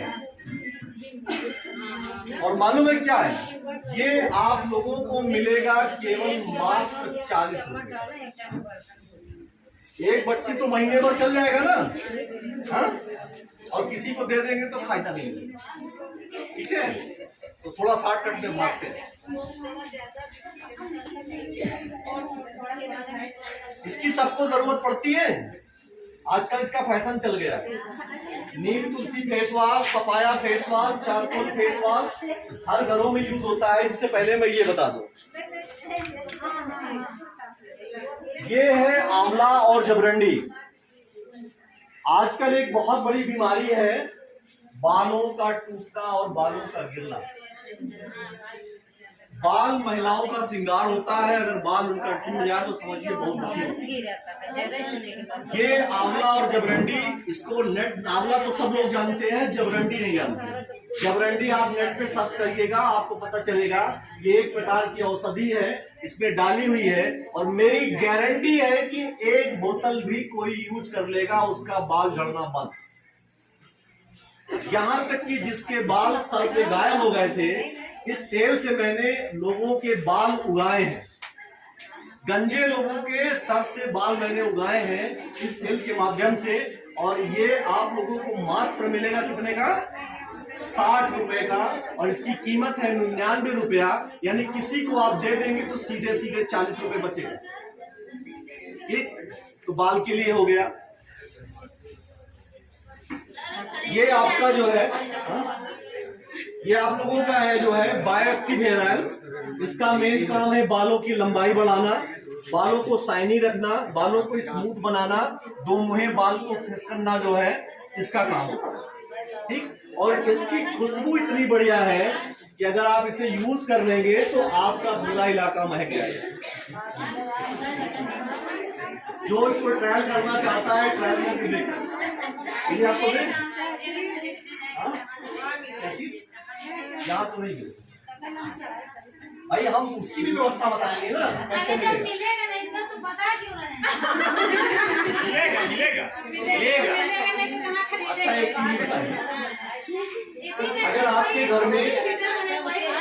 Speaker 1: और मालूम है क्या है? ये आप लोगों को मिलेगा केवल मात्र 40 रुपए। एक बट्टी तो महीने भर चल जाएगा ना, हाँ? और किसी को दे देंगे तो फायदा नहीं मिलेगा, ठीक है? तो थोड़ा शॉर्टकट में भागते हैं। इसकी सबको जरूरत पड़ती है, आजकल इसका फैशन चल गया। नीम तुलसी face wash, papaya face wash, charcoal face wash हर घरों में यूज होता है। इससे पहले मैं ये बता दूं, ये है आंवला और जबरंडी। आजकल एक बहुत बड़ी बीमारी है बालों का टूटना और बालों का गिरना। बाल महिलाओं का श्रृंगार होता है, अगर बाल उनका टूट जाए तो समझिए बहुत दुखी होता है। ये आंवला और जबरंडी, इसको नेट, आंवला तो सब लोग जानते हैं, जबरंडी नहीं जानते। जबरंडी आप नेट पे सर्च करिएगा, आपको पता चलेगा। ये एक प्रकार की औषधि है, इसमें डाली हुई है, और मेरी गारंटी है कि एक बोतल भी कोई यूज कर लेगा उसका बाल झड़ना बंद। यहां तक कि जिसके बाल सर से गायब हो गए थे, इस तेल से मैंने लोगों के बाल उगाए हैं। गंजे लोगों के सर से बाल मैंने उगाए हैं इस तेल के माध्यम से। और ये आप लोगों को मात्र मिलेगा कितने का? 60 रुपए का, और इसकी कीमत है 99 रुपया। यानी किसी को आप दे देंगे तो सीधे सीधे 40 रुपए बचेगा। ठीक, तो बाल के लिए हो गया। ये आपका जो है, ये आप लोगों का है जो है बायोएक्टिव हेयर ऑयल। इसका मेन काम है बालों की लंबाई बढ़ाना, बालों को शाइनी रखना, बालों को स्मूथ बनाना, दो मुहे बाल को फ्रेश करना, जो है इसका काम होता है। ठीक, और इसकी खुशबू इतनी बढ़िया है कि अगर आप इसे यूज कर लेंगे तो आपका पूरा इलाका महक जाएगा। जो इसको ट्रायल करना चाहता है ट्रायल करके देख सकते। ये आपको दे यहाँ तो नहीं भाई, हम उसकी भी व्यवस्था बताएंगे ना कैसे
Speaker 2: मिलेगा नहीं सर, तो बता क्यों रहे
Speaker 4: मिलेगा मिलेगा
Speaker 1: मिलेगा। अच्छा एक चीज बताइए, अगर आपके घर में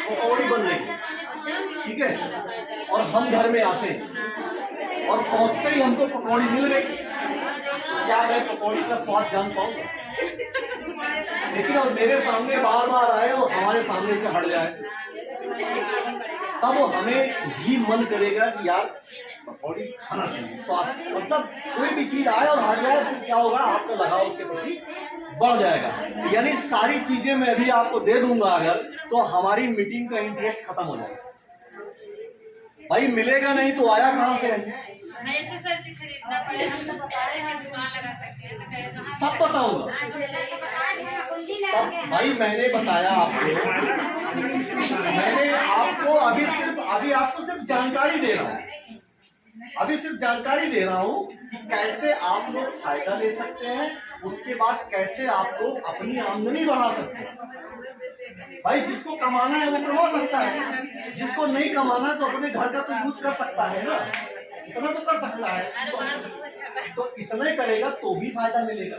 Speaker 1: पकौड़ी बन रही है, ठीक है, और हम घर में आते हैं और पहुंचते ही हमको पकौड़ी मिल गई, क्या मैं पकौड़ी का स्वाद जान पाऊंगा? लेकिन और मेरे सामने बार बार आए और हमारे सामने से हट जाए, तब हमें भी मन करेगा कि यार पकौड़ी खाना चाहिए। स्वाद मतलब कोई भी चीज आए और हट जाए तो क्या होगा, आपको लगाव उसके प्रति बढ़ जाएगा। यानी सारी चीजें मैं भी आपको दे दूंगा अगर, तो हमारी मीटिंग का इंटरेस्ट खत्म हो जाएगा। भाई मिलेगा नहीं तो आया कहाँ से? सब बताऊंगा, सब भाई मैंने बताया आपको, मैंने आपको अभी आपको सिर्फ जानकारी दे रहा हूँ, अभी सिर्फ जानकारी दे रहा हूँ कि कैसे आप लोग फायदा ले सकते हैं, उसके बाद कैसे आप लोग अपनी आमदनी बढ़ा सकते हैं। भाई जिसको कमाना है वो कमा सकता है, जिसको नहीं कमाना है तो अपने घर का तो यूज कर सकता है ना। इतना तो कर सकता है, तो इतना ही करेगा तो भी फायदा मिलेगा।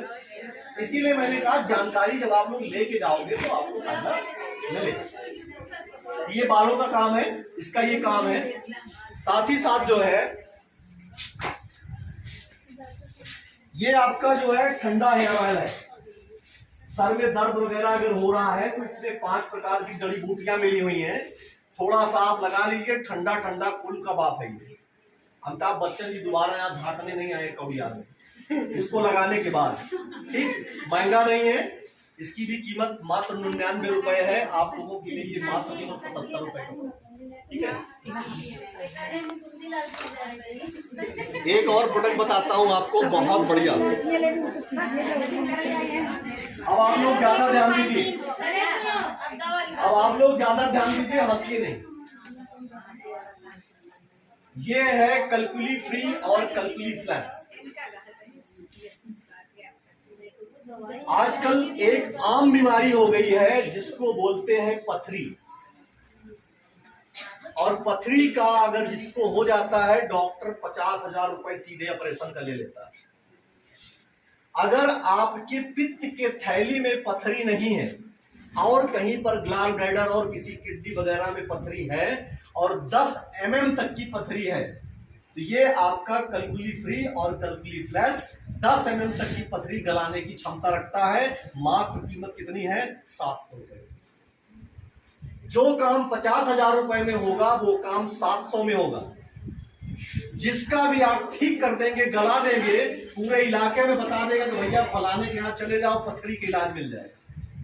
Speaker 1: इसीलिए मैंने कहा जानकारी जब आप लोग लेके जाओगे तो आपको फायदा मिलेगा। ये बालों का काम है, इसका ये काम है। साथ ही साथ जो है ये आपका जो है ठंडा हेयर ऑयल है। सर में दर्द वगैरह अगर हो रहा है तो इसमें 5 प्रकार की जड़ी बूटियां मिली हुई हैं। थोड़ा सा आप लगा लीजिए, ठंडा ठंडा कुल का बाप है ये। अमिताभ बच्चन जी दोबारा यहाँ झांकने नहीं आए कौड़िया में, इसको लगाने के बाद। ठीक, महंगा नहीं है, इसकी भी कीमत मात्र 99 रुपए है। आप लोगों के लिए ये मात्र कीमत 77 रुपए का। ठीक है, एक और प्रोडक्ट बताता हूँ आपको, बहुत बढ़िया। अब आप लोग ज्यादा ध्यान दीजिए, अब आप लोग ज्यादा ध्यान दीजिए, हंसिए नहीं। ये है कलकुली फ्री और कलकुली फ्लैश। आजकल एक आम बीमारी हो गई है जिसको बोलते हैं पथरी। और पथरी का अगर जिसको हो जाता है, डॉक्टर 50,000 रुपए सीधे ऑपरेशन का ले लेता है। अगर आपके पित्त के थैली में पथरी नहीं है और कहीं पर ग्लैंड ब्लैडर और किसी किडनी वगैरह में पथरी है और 10 mm तक की पथरी है, तो ये आपका कलकुली फ्री और कलकुली फ्लैश 10 mm तक की पथरी गलाने की क्षमता रखता है। मात्र कीमत कितनी है? 700 रुपए। जो काम 50,000 रुपए में होगा वो काम 700 में होगा। जिसका भी आप ठीक कर देंगे, गला देंगे, पूरे इलाके में बता देगा कि भैया फलाने के यहाँ चले जाओ, पथरी के इलाज मिल जाएगा,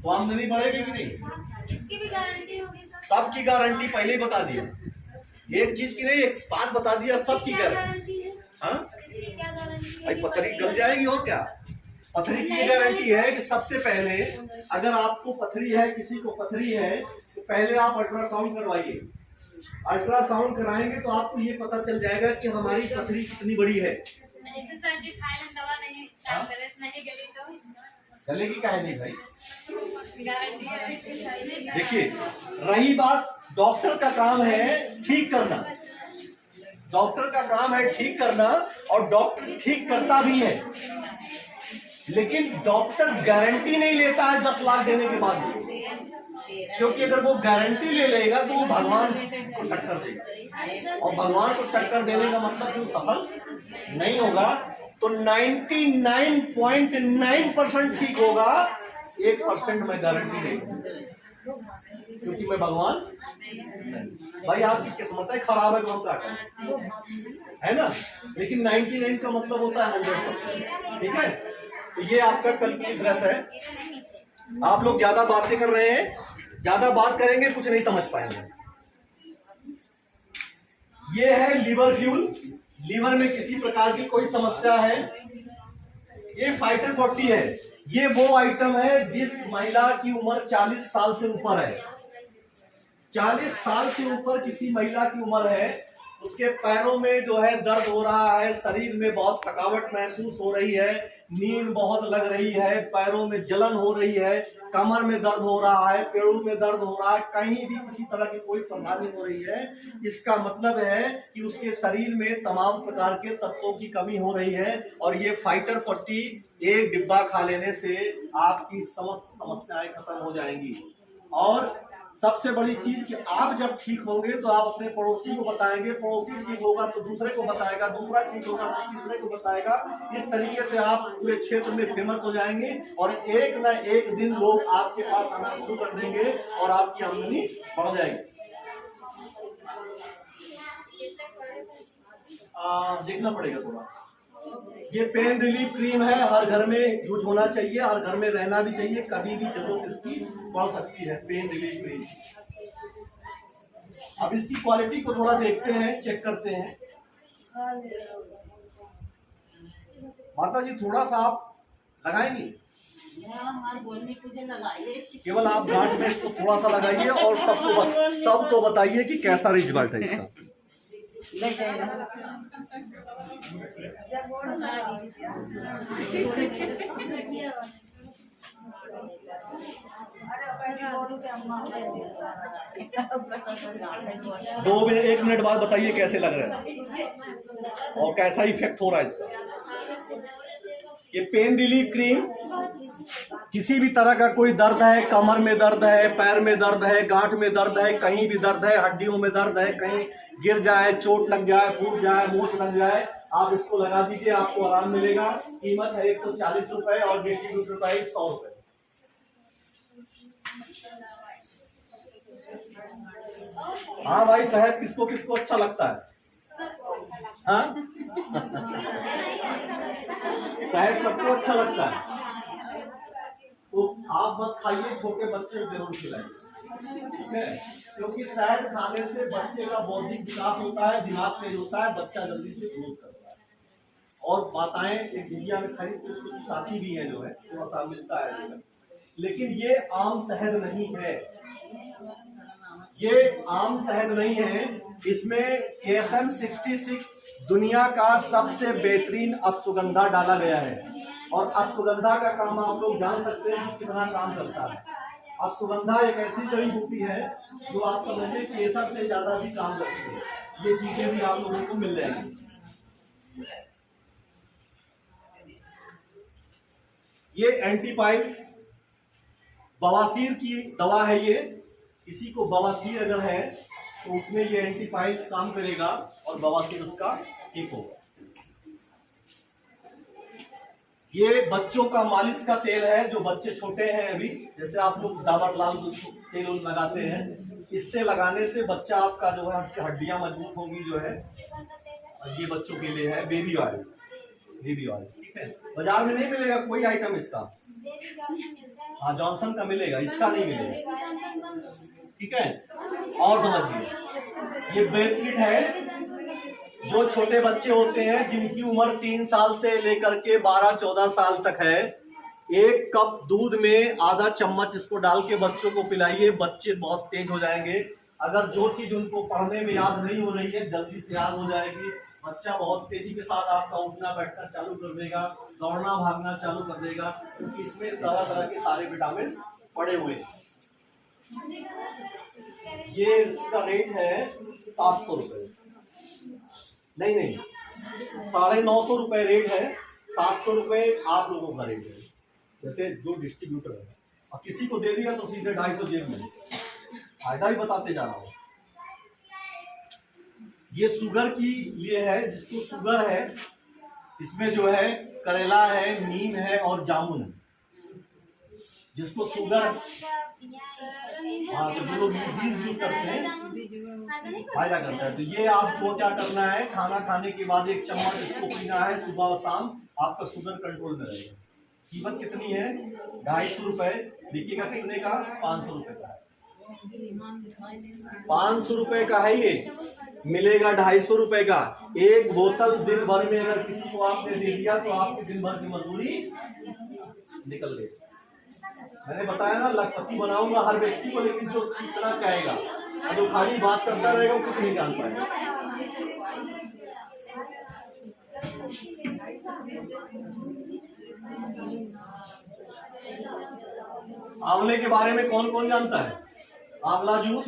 Speaker 1: तो आमदनी बढ़ेगी कि नहीं?
Speaker 2: इसकी भी गारंटी होगी सर?
Speaker 1: सबकी गारंटी पहले ही बता दिया, एक चीज की नहीं, एक बात बता दिया, सबकी गारंटी है। हाँ, भाई पथरी गल जाएगी और क्या। पथरी की ये गारंटी है कि सबसे पहले अगर आपको पथरी है, किसी को पथरी है, तो पहले आप अल्ट्रासाउंड करवाइए। अल्ट्रासाउंड कराएंगे तो आपको ये पता चल जाएगा कि हमारी पथरी कितनी बड़ी है। गलेगी काहे नहीं भाई? देखिए, रही बात, डॉक्टर का काम है ठीक करना, डॉक्टर का काम है ठीक करना, और डॉक्टर ठीक करता भी है, लेकिन डॉक्टर गारंटी नहीं लेता है 10 लाख देने के बाद भी। क्योंकि अगर वो गारंटी ले लेगा तो वो भगवान को टक्कर देगा, और भगवान को टक्कर देने का मतलब कि वो सफल नहीं होगा। तो 99.9% ठीक होगा, 1% मैं गारंटी नहीं दूंगा, क्योंकि मैं भगवान नहीं। भाई आपकी किस्मत खराब है तो हम क्या करें, है ना। लेकिन 99 का मतलब होता है 100%। ठीक है, तो ये आपका कलकुली फ्लैश है। आप लोग ज्यादा बातें कर रहे हैं, ज्यादा बात करेंगे कुछ नहीं समझ पाएंगे। ये है लीवर फ्यूल। लीवर में किसी प्रकार की कोई समस्या है, ये फाइटर 40 है। ये वो आइटम है जिस महिला की उम्र 40 साल से ऊपर है, 40 साल से ऊपर किसी महिला की उम्र है, उसके पैरों में जो है दर्द हो रहा है, शरीर में बहुत थकावट महसूस हो रही है, नींद बहुत लग रही है, पैरों में जलन हो रही है, कमर में दर्द हो रहा है, पेड़ों में दर्द हो रहा है, कहीं भी किसी तरह की कोई परेशानी हो रही है, इसका मतलब है कि उसके शरीर में तमाम प्रकार के तत्वों की कमी हो रही है। और ये फाइटर 40 एक डिब्बा खा लेने से आपकी समस्त समस्याएं खत्म हो जाएंगी। और सबसे बड़ी चीज कि आप जब ठीक होंगे तो आप अपने पड़ोसी को बताएंगे, पड़ोसी ठीक होगा तो दूसरे को बताएगा, दूसरा ठीक होगा तो तीसरे को बताएगा। इस तरीके से आप पूरे क्षेत्र में फेमस हो जाएंगे और एक न एक दिन लोग आपके पास आना शुरू कर देंगे और आपकी आमदनी बढ़ जाएगी। देखना पड़ेगा थोड़ा। ये पेन रिलीफ क्रीम है, हर घर में यूज होना चाहिए, हर घर में रहना भी चाहिए, कभी भी जरूरत इसकी पड़ सकती है। Pain relief cream. अब इसकी क्वालिटी को थोड़ा देखते हैं, चेक करते हैं। माता जी थोड़ा सा आप लगाएंगी, केवल आप गांठ में इसको थोड़ा सा लगाइए और सबको बताइए कि कैसा रिजल्ट है इसका। 1 मिनट बाद बताइए कैसे लग रहा है और कैसा इफेक्ट हो रहा है इसका। ये पेन रिलीफ क्रीम, किसी भी तरह का कोई दर्द है, कमर में दर्द है, पैर में दर्द है, गांठ में दर्द है, कहीं भी दर्द है, हड्डियों में दर्द है, कहीं गिर जाए, चोट लग जाए, फूट जाए, मोच लग जाए, आप इसको लगा दीजिए, आपको आराम मिलेगा। कीमत है 140 रुपए और डिस्ट्रीब्यूटर प्राइस 100 रुपए। हाँ भाई, शहद किसको किसको अच्छा लगता है? हाँ शहद सबको अच्छा लगता है, तो आप मत खाइए, छोटे बच्चे को जरूर खिलाइए, ठीक है? क्योंकि शहद खाने से बच्चे का बौद्धिक विकास होता है, दिमाग तेज होता है, बच्चा जल्दी से ग्रोथ करता है। और बाताएं एक दुनिया में खरीद कुछ साथी भी है जो है थोड़ा सा मिलता है, लेकिन ये आम शहद नहीं है, ये आम शहद नहीं है। इसमें KSM 66 दुनिया का सबसे बेहतरीन अश्वगंधा डाला गया है। और अश्वगंधा का काम आप लोग जान सकते हैं कि कितना काम करता है। अश्वगंधा एक ऐसी जड़ी बूटी है जो आप समझिए केसर से ज्यादा भी काम करती है। ये चीजें भी आप लोगों को मिल जाएंगी। ये एंटीपाइल्स बवासीर की दवा है। ये किसी को बवासीर अगर है तो उसमें ये एंटीपाइल्स काम करेगा और बवासीर उसका ठीक होगा। ये बच्चों का मालिश का तेल है, जो बच्चे छोटे हैं अभी, जैसे आप लोग डाबर लाल तेल लगाते हैं, इससे लगाने से बच्चा आपका जो है हड्डियां मजबूत होगी जो है। और ये बच्चों के लिए है बेबी ऑयल, बेबी ऑयल, ठीक है? बाजार में नहीं मिलेगा कोई आइटम इसका। हाँ, जॉनसन का मिलेगा, इसका नहीं मिलेगा, ठीक है? और समझिए, ये बेल किट है। जो छोटे बच्चे होते हैं जिनकी उम्र 3 साल से लेकर के 12-14 साल तक है, 1 कप दूध में आधा चम्मच इसको डाल के बच्चों को पिलाइए। बच्चे बहुत तेज हो जाएंगे। अगर जो चीज उनको पढ़ने में याद नहीं हो रही है जल्दी से याद हो जाएगी। बच्चा बहुत तेजी के साथ आपका उठना बैठना चालू कर देगा, दौड़ना भागना चालू कर देगा, क्योंकि इसमें तरह तरह के सारे विटामिन पड़े हुए हैं। ये इसका रेट है 700 रुपए, नहीं 950 रुपए रेट है। 700 रुपए आप लोगों का रेट है, जैसे जो डिस्ट्रीब्यूटर है। और किसी को दे दिया तो सीधे 250 जेब में। फायदा भी बताते जा रहा हूँ। ये शुगर की लिए है, जिसको शुगर है इसमें जो है करेला है, नीम है और जामुन है। जिसको शुगर, हाँ, तो जो लोग बीज यूज करते हैं फायदा करता है। तो ये आपको क्या करना है, खाना खाने के बाद 1 चम्मच इसको पीना है सुबह और शाम। आपका शुगर कंट्रोल में रहेगा। कीमत कितनी है? 250 रुपए। देखिएगा कितने का? 500 रुपए का है। 500 रुपए का है ये, मिलेगा 250 रुपए का। 1 बोतल दिन भर में अगर किसी को आपने दे दिया तो आपकी दिन भर की मजदूरी निकल गई। मैंने बताया ना, लखपति बनाऊंगा हर व्यक्ति को, लेकिन जो सीखना चाहेगा, जो खाली बात करता रहेगा वो कुछ नहीं जान पाएगा। आंवले के बारे में कौन कौन जानता है? आंवला जूस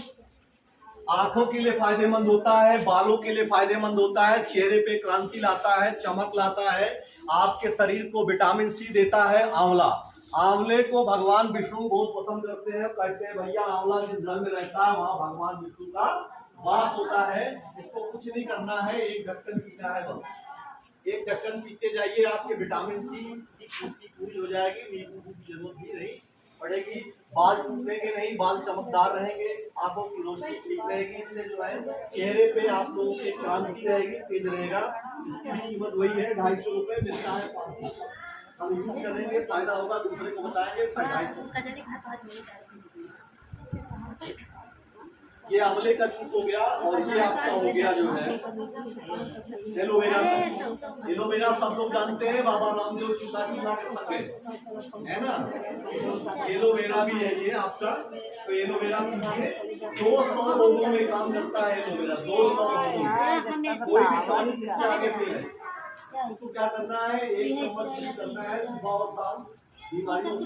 Speaker 1: आंखों के लिए फायदेमंद होता है, बालों के लिए फायदेमंद होता है, चेहरे पे क्रांति लाता है, चमक लाता है, आपके शरीर को विटामिन सी देता है आंवला। आंवले को भगवान विष्णु बहुत पसंद करते हैं। कहते हैं भैया आंवला जिस घर में रहता है वहां भगवान विष्णु का वास होता है। इसको कुछ नहीं करना है, 1 ढक्कन पीना है बस। 1 ढक्कन पीते जाइए, आपके विटामिन सी की पूर्ति पूरी हो जाएगी। नींबू की जरूरत भी नहीं पड़ेगी। बाल टूटेंगे नहीं, बाल चमकदार रहेंगे, आंखों की रोशनी ठीक रहेगी। इससे जो है चेहरे पे आप लोगों की क्रांति रहेगी, तेज रहेगा। इसकी भी कीमत वही है, 250 रुपए मिलता है। 500 हम यूज करेंगे, फायदा होगा, दूसरे को बताएंगे। ये आंवले का जूस हो गया और ये आपका हो गया जो है एलोवेरा का। एलोवेरा सब लोग जानते हैं, बाबा रामदेव चूल्हा के थक है ना। एलोवेरा भी है ये आपका, तो एलोवेरा पीजिए। 200 लोगों में काम करता है एलोवेरा, 200 लोगों में। कोई भी टॉनिक इसके आगे फेल है। उसको क्या करना है, 1 चम्मच करना है सुबह और शाम, बीमारियों से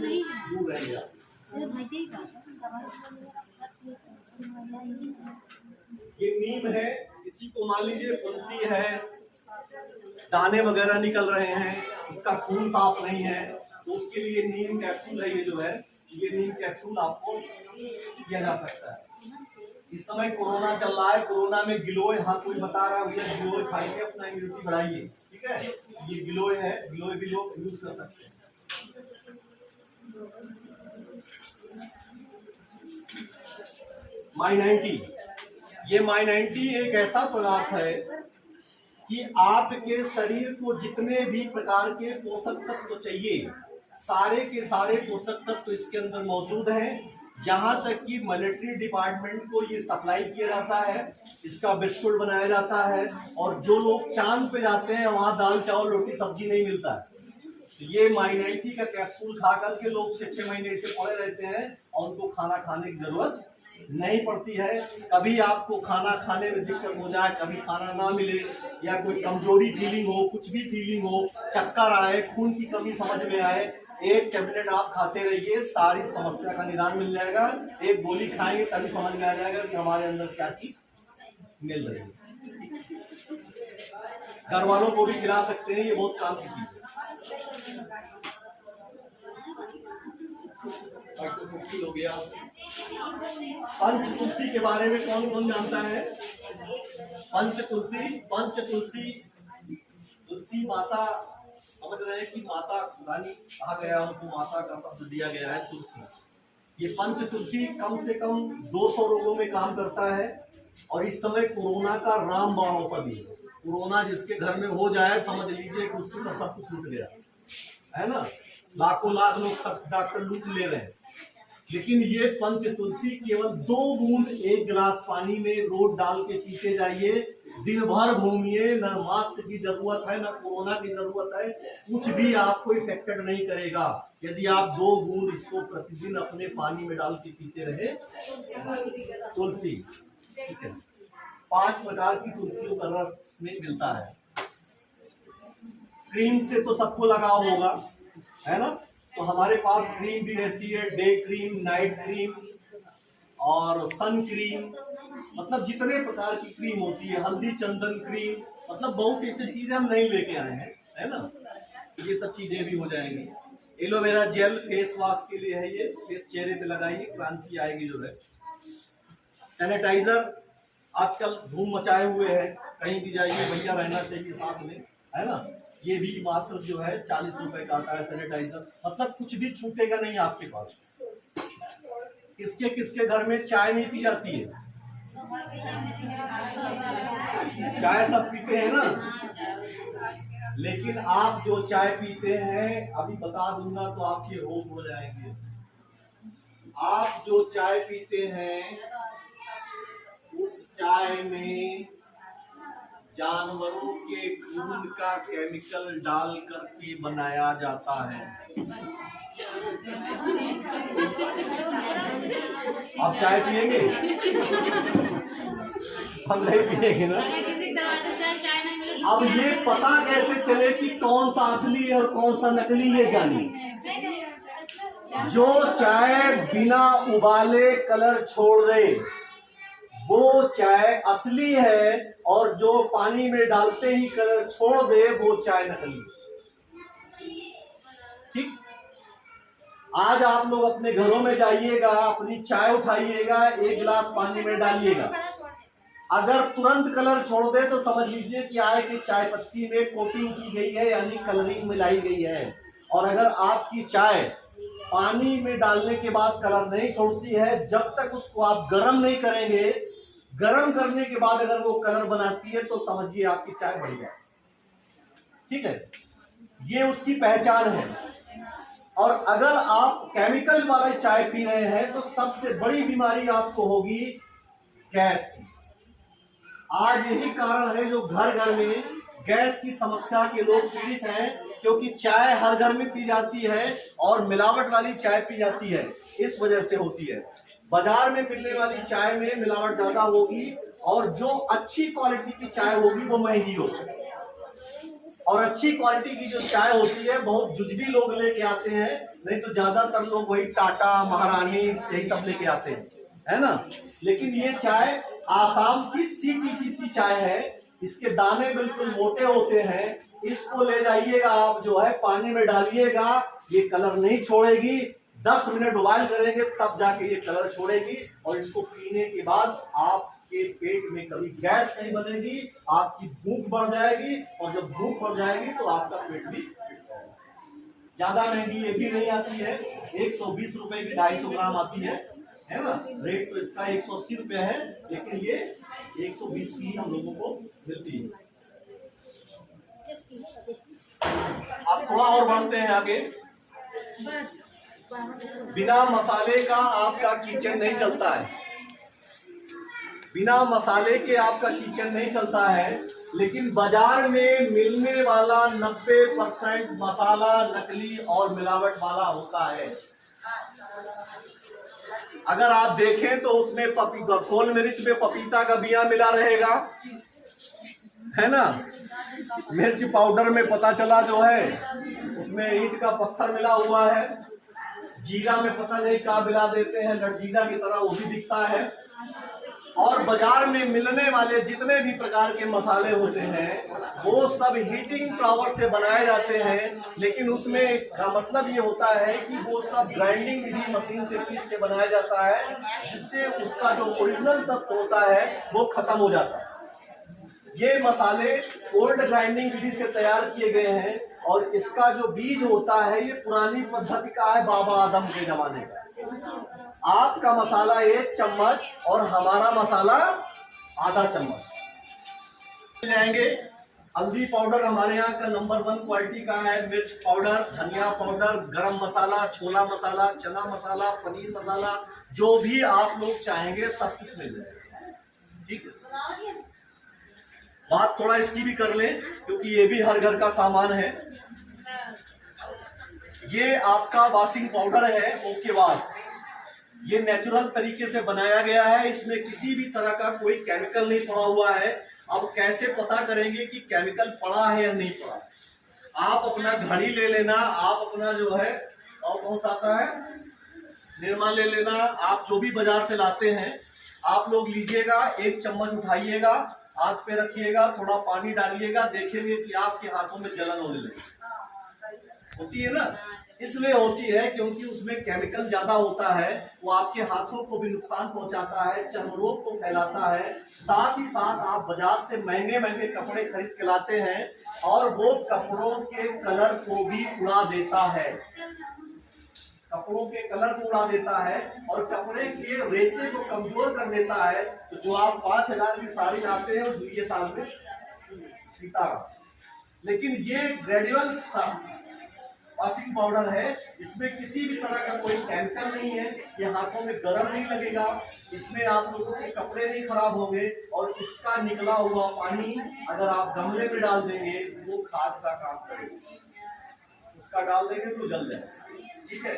Speaker 1: दूर रहेगा। ये नीम है, इसी को मान लीजिए फुंसी है, दाने वगैरह निकल रहे हैं, उसका खून साफ नहीं है, तो उसके लिए नीम कैप्सूल है। ये जो है ये नीम कैप्सूल आपको दिया जा सकता है। इस समय कोरोना चल रहा है, कोरोना में गिलोय, हाँ कोई बता रहा है भैया गिलोय खाइए, अपना इम्यूनिटी बढ़ाइए, ठीक है। ये गिलोय है, गिलोय भी लोग यूज कर सकते हैं। माई90, ये माई90 एक ऐसा पदार्थ है कि आपके शरीर को जितने भी प्रकार के पोषक तत्व चाहिए, सारे के सारे पोषक तत्व इसके अंदर मौजूद हैं। यहाँ तक कि मिलिट्री डिपार्टमेंट को ये सप्लाई किया जाता है, इसका बिस्कुट बनाया जाता है, और जो लोग चांद पे जाते हैं वहाँ दाल चावल रोटी सब्जी नहीं मिलता है, तो ये माई90 का कैप्सूल खा करके लोग 6-6 महीने ऐसे पड़े रहते हैं और उनको खाना खाने की जरूरत नहीं पड़ती है। कभी आपको खाना खाने में दिक्कत हो जाए, कभी खाना ना मिले, या कोई कमजोरी फीलिंग हो, कुछ भी फीलिंग हो, चक्कर आए, खून की कमी समझ में आए, एक टेबलेट आप खाते रहिए, सारी समस्या का निदान मिल जाएगा। एक गोली खाएंगे तभी समझ में आ जाएगा कि हमारे अंदर क्या चीज मिल रही है। घर वालों को भी खिला सकते हैं, ये बहुत काम की चीज है। हो गया। पंच तुलसी के बारे में कौन कौन जानता है? पंच तुलसी, तुलसी माता, समझ रहे हैं कि माता रानी कहा गया, उनको माता का शब्द दिया गया है तुलसी। ये पंच तुलसी कम से कम 200 रोगों में काम करता है, और इस समय कोरोना का रामबाण ऑफर भी है। कोरोना जिसके घर में हो जाए समझ लीजिए कि उसके तो सब कुछ लूट गया है ना, लाखों लाख लोग डॉक्टर लूट ले रहे हैं। लेकिन ये पंच तुलसी केवल 2 बूंद 1 गिलास पानी में रोज डाल के पीते जाइए, दिन भर घूमिए, न मास्क की जरूरत है, न कोरोना की जरूरत है, कुछ भी आपको इफेक्टेड नहीं करेगा यदि आप 2 बूंद इसको प्रतिदिन अपने पानी में डाल के पीते रहे। तुलसी, ठीक है। 5 प्रकार की तुलसियों का रस में मिलता है। क्रीम से तो सबको लगाव होगा, है ना, तो हमारे पास क्रीम भी रहती है, डे क्रीम, नाइट क्रीम और सन क्रीम, मतलब जितने प्रकार की क्रीम होती है, हल्दी चंदन क्रीम, मतलब बहुत सी ऐसी चीजें हम नहीं लेके आए हैं, है ना, ये सब चीजें भी हो जाएंगी। एलोवेरा जेल फेस वॉश के लिए है, ये फेस चेहरे पे लगाइए, क्रांति आएगी जो है। सैनिटाइजर आजकल धूम मचाए हुए है, कहीं भी जाइए भैया रहना चाहिए साथ में, है ना, ये भी मात्र जो है 40 रुपए का आता है सैनिटाइजर, मतलब कुछ भी छूटेगा नहीं आपके पास। किसके किसके घर में चाय नहीं पी जाती है? चाय सब पीते हैं ना, लेकिन आप जो चाय पीते हैं, अभी बता दूंगा तो आपके रोग हो जाएंगे। आप जो चाय पीते हैं उस चाय में जानवरों के खून का केमिकल डाल करके बनाया जाता है। आप चाय पिएंगे? हम नहीं पिएंगे ना। अब ये पता कैसे चले कि कौन सा असली है और कौन सा नकली, ये जानिए। जो चाय बिना उबाले कलर छोड़ दे वो चाय असली है, और जो पानी में डालते ही कलर छोड़ दे वो चाय नकली। ठीक, आज आप लोग अपने घरों में जाइएगा, अपनी चाय उठाइएगा, 1 गिलास पानी में डालिएगा, अगर तुरंत कलर छोड़ दे तो समझ लीजिए कि आए कि चाय पत्ती में कोटिंग की गई है, यानी कलरिंग मिलाई गई है। और अगर आपकी चाय पानी में डालने के बाद कलर नहीं छोड़ती है, जब तक उसको आप गर्म नहीं करेंगे, गर्म करने के बाद अगर वो कलर बनाती है तो समझिए आपकी चाय बन जाए। ठीक है, ये उसकी पहचान है। और अगर आप केमिकल वाला चाय पी रहे हैं तो सबसे बड़ी बीमारी आपको होगी गैस की। आज यही कारण है जो घर घर में गैस की समस्या के लोग पीड़ित हैं, क्योंकि चाय हर घर में पी जाती है और मिलावट वाली चाय पी जाती है, इस वजह से होती है। बाजार में मिलने वाली चाय में मिलावट ज्यादा होगी, और जो अच्छी क्वालिटी की चाय होगी वो महंगी होगी। और अच्छी क्वालिटी की जो चाय होती है बहुत जुजबी लोग लेके आते हैं, नहीं तो ज्यादातर लोग वही टाटा महारानी यही सब लेके आते हैं, है ना। लेकिन ये चाय आसाम की CTCC चाय है, इसके दाने बिल्कुल मोटे होते हैं। इसको ले जाइएगा आप जो है पानी में डालिएगा, ये कलर नहीं छोड़ेगी। 10 मिनट बॉयल करेंगे तब जाके ये कलर छोड़ेगी। और इसको पीने के बाद आपके पेट में कभी गैस नहीं बनेगी, आपकी भूख बढ़ जाएगी, और जब भूख बढ़ जाएगी तो आपका पेट भी ज्यादा महंगी ये भी नहीं आती है। 120 रुपए की 250 ग्राम आती है ना। रेट तो इसका 180 रुपए है, लेकिन ये 120 की हम लोगों को मिलती है। आप थोड़ा और बढ़ते हैं आगे। बिना मसाले का आपका किचन नहीं चलता है, बिना मसाले के आपका किचन नहीं चलता है। लेकिन बाजार में मिलने वाला 90% मसाला नकली और मिलावट वाला होता है। अगर आप देखें तो उसमें गोल मिर्च में पपीता का बिया मिला रहेगा, है ना। मिर्च पाउडर में पता चला जो है उसमें ईंट का पत्थर मिला हुआ है। जीरा में पता नहीं क्या मिला देते हैं, लड़जीरा की तरह वो भी दिखता है। और बाजार में मिलने वाले जितने भी प्रकार के मसाले होते हैं वो सब हीटिंग पावर से बनाए जाते हैं। लेकिन उसमें का मतलब ये होता है कि वो सब ग्राइंडिंग विधि मशीन से पीस के बनाया जाता है, जिससे उसका जो ओरिजिनल तत्व होता है वो खत्म हो जाता है। ये मसाले ओल्ड ग्राइंडिंग विधि से तैयार किए गए हैं, और इसका जो बीज होता है ये पुरानी पद्धति का है, बाबा आदम के जमाने का। आपका मसाला 1 चम्मच और हमारा मसाला आधा चम्मच जाएंगे। हल्दी पाउडर हमारे यहाँ का नंबर 1 क्वालिटी का है। मिर्च पाउडर, धनिया पाउडर, गरम मसाला, छोला मसाला, चना मसाला, पनीर मसाला, जो भी आप लोग चाहेंगे सब कुछ मिल जाएगा। ठीक है, बात थोड़ा इसकी भी कर लें क्योंकि ये भी हर घर का सामान है। ये आपका वॉशिंग पाउडर है, ओके वॉश। ये नेचुरल तरीके से बनाया गया है, इसमें किसी भी तरह का कोई केमिकल नहीं पड़ा हुआ है। अब कैसे पता करेंगे कि केमिकल पड़ा है या नहीं पड़ा? आप अपना घड़ी ले लेना, आप अपना जो है और कौन सा आता है निरमा ले लेना, आप जो भी बाजार से लाते हैं आप लोग लीजिएगा, 1 चम्मच उठाइएगा, हाथ पे रखिएगा, थोड़ा पानी डालिएगा, देखेंगे कि आपके हाथों में जलन होने लगे। होती है ना, इसलिए होती है क्योंकि उसमें केमिकल ज्यादा होता है, वो आपके हाथों को भी नुकसान पहुंचाता है, चर्म रोग को फैलाता है। साथ ही साथ आप बाजार से महंगे महंगे कपड़े खरीद के लाते हैं और वो कपड़ों के कलर को भी उड़ा देता है, कपड़ों के कलर को उड़ा देता है और कपड़े के रेशे को कमजोर कर देता है। तो जो आप 5000 की साड़ी लाते हैं वो 2 साल में सीता। लेकिन ये ग्रेजुअल वॉशिंग पाउडर है, इसमें किसी भी तरह का कोई केमिकल नहीं है, ये हाथों में गरम नहीं लगेगा, इसमें आप लोगों के कपड़े नहीं खराब होंगे। और इसका निकला हुआ पानी अगर आप गमले में डाल देंगे वो खाद का काम करेगा, उसका डाल देंगे तो जल जाएगा। ठीक है,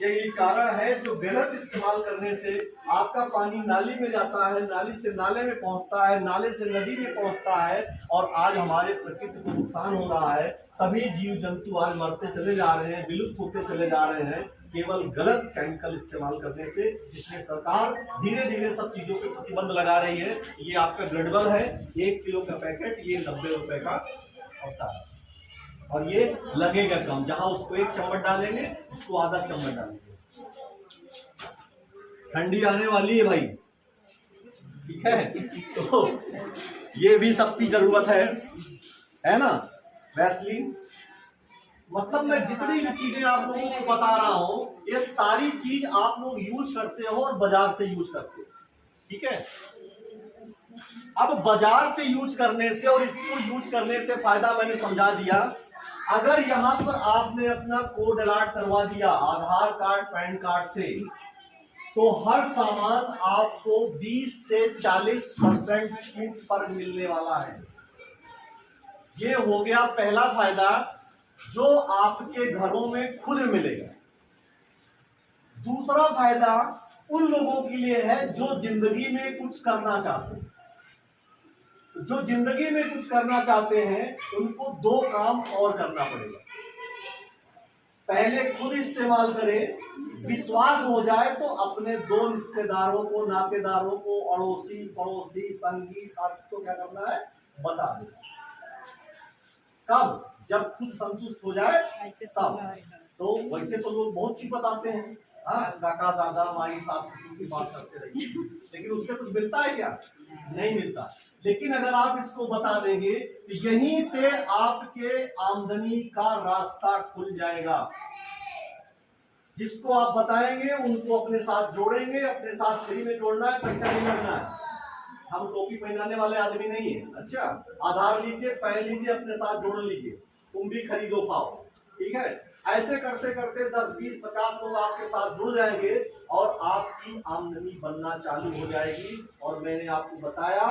Speaker 1: यही कारण है जो गलत इस्तेमाल करने से आपका पानी नाली में जाता है, नाली से नाले में पहुंचता है, नाले से नदी में पहुंचता है, और आज हमारे प्रकृति को नुकसान हो रहा है। सभी जीव जंतु आज मरते चले जा रहे हैं, विलुप्त होते चले जा रहे हैं, केवल गलत केमिकल इस्तेमाल करने से, जिसमें सरकार धीरे धीरे सब चीजों पे प्रतिबंध लगा रही है। ये आपका ग्रेडेबल है, 1 किलो का पैकेट ये 90 रुपए का होता है, और ये लगेगा कम। जहां उसको 1 चम्मच डालेंगे उसको आधा चम्मच डालेंगे। ठंडी आने वाली है भाई, ठीक है, तो ये भी सबकी जरूरत है ना। वैसलीन, मतलब मैं जितनी भी चीजें आप लोगों को बता रहा हूं ये सारी चीज आप लोग यूज करते हो और बाजार से यूज करते हो। ठीक है, अब बाजार से यूज करने से और इसको यूज करने से फायदा मैंने समझा दिया। अगर यहाँ पर आपने अपना कोड अलॉट करवा दिया आधार कार्ड पैन कार्ड से, तो हर सामान आपको 20 से 40% छूट पर मिलने वाला है। ये हो गया पहला फायदा जो आपके घरों में खुद मिलेगा। दूसरा फायदा उन लोगों के लिए है जो जिंदगी में कुछ करना चाहते हैं। जो जिंदगी में कुछ करना चाहते हैं उनको दो काम और करना पड़ेगा। पहले खुद इस्तेमाल करें, विश्वास हो जाए तो अपने दो रिश्तेदारों को, नातेदारों को, अड़ोसी पड़ोसी संगी साथी को क्या करना है बता दें। कब? जब खुद संतुष्ट हो जाए तब। तो वैसे तो लोग बहुत चीज बताते हैं, हाँ काका दादा माई सास ससुर की बात करते रहिए, लेकिन उससे कुछ मिलता है क्या? नहीं मिलता। लेकिन अगर आप इसको बता देंगे तो यहीं से आपके आमदनी का रास्ता खुल जाएगा। जिसको आप बताएंगे उनको अपने साथ जोड़ेंगे, अपने साथ फ्री में जोड़ना है, पैसा नहीं लगना है। हम टोपी पहनाने वाले आदमी नहीं है। अच्छा, आधार लीजिए, पैन लीजिए, अपने साथ जोड़ लीजिए, तुम भी खरीदो खाओ, ठीक है। ऐसे करते करते 10, 20, 50 लोग आपके साथ जुड़ जाएंगे और आपकी आमदनी बनना चालू हो जाएगी। और मैंने आपको बताया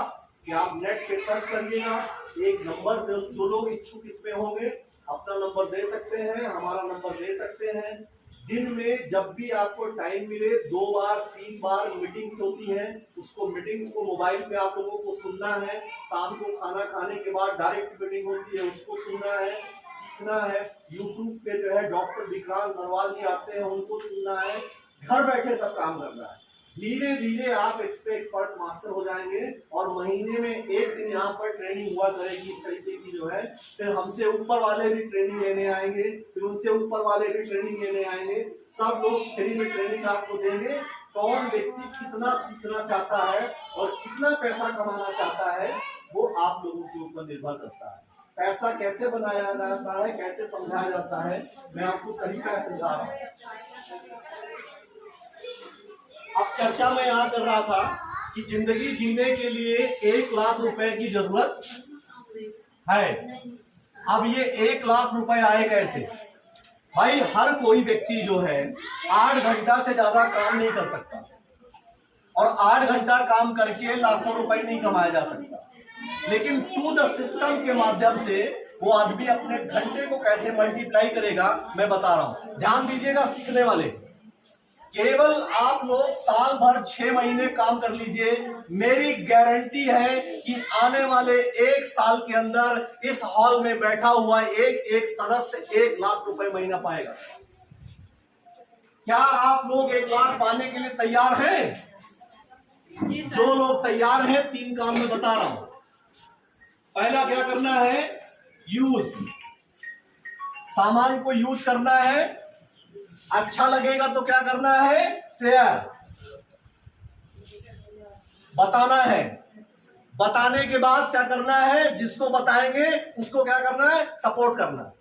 Speaker 1: कि आप नेट पे सर्च करिएगा, एक नंबर, जो लोग इच्छुक इसमें होंगे अपना नंबर दे सकते हैं, हमारा नंबर दे सकते हैं। दिन में जब भी आपको टाइम मिले 2 बार 3 बार मीटिंग्स होती हैं, उसको मीटिंग्स को मोबाइल पे आप लोगों को सुनना है। शाम को खाना खाने के बाद डायरेक्ट मीटिंग होती है, उसको सुनना है, सीखना है। यूट्यूब पे जो है डॉक्टर विक्रांत नरवाल जी आते हैं, उनको सुनना है। घर बैठे सब काम करना है। धीरे धीरे आप इस पे एक्सपर्ट मास्टर हो जाएंगे और महीने में एक दिन यहाँ पर ट्रेनिंग हुआ करेगी इस तरीके की जो है। फिर हमसे ऊपर वाले भी ट्रेनिंग लेने आएंगे, फिर उनसे ऊपर वाले भी ट्रेनिंग लेने आएंगे। सब लोग फ्री में ट्रेनिंग आपको देंगे। कौन व्यक्ति कितना सीखना चाहता है और कितना पैसा कमाना चाहता है वो आप लोगों के ऊपर निर्भर करता है। पैसा कैसे बनाया जाता है, कैसे समझाया जाता है, मैं आपको तरीका समझा रहा हूँ। अब चर्चा मैं यहाँ कर रहा था कि जिंदगी जीने के लिए 1 लाख रुपए की जरूरत है। अब ये 1 लाख रुपए आए कैसे? भाई हर कोई व्यक्ति जो है 8 घंटा से ज्यादा काम नहीं कर सकता और 8 घंटा काम करके लाखों रुपए नहीं कमाया जा सकता। लेकिन टू द सिस्टम के माध्यम से वो आदमी अपने घंटे को कैसे मल्टीप्लाई करेगा मैं बता रहा हूं। ध्यान दीजिएगा सीखने वाले, केवल आप लोग साल भर 6 महीने काम कर लीजिए, मेरी गारंटी है कि आने वाले 1 साल के अंदर इस हॉल में बैठा हुआ एक सदस्य 1 लाख रुपए महीना पाएगा। क्या आप लोग 1 लाख पाने के लिए तैयार हैं? जो लोग तैयार हैं 3 काम में बता रहा हूं। पहला क्या करना है? यूज, सामान को यूज करना है। अच्छा लगेगा तो क्या करना है? शेयर, बताना है। बताने के बाद क्या करना है? जिसको बताएंगे उसको क्या करना है? सपोर्ट करना है।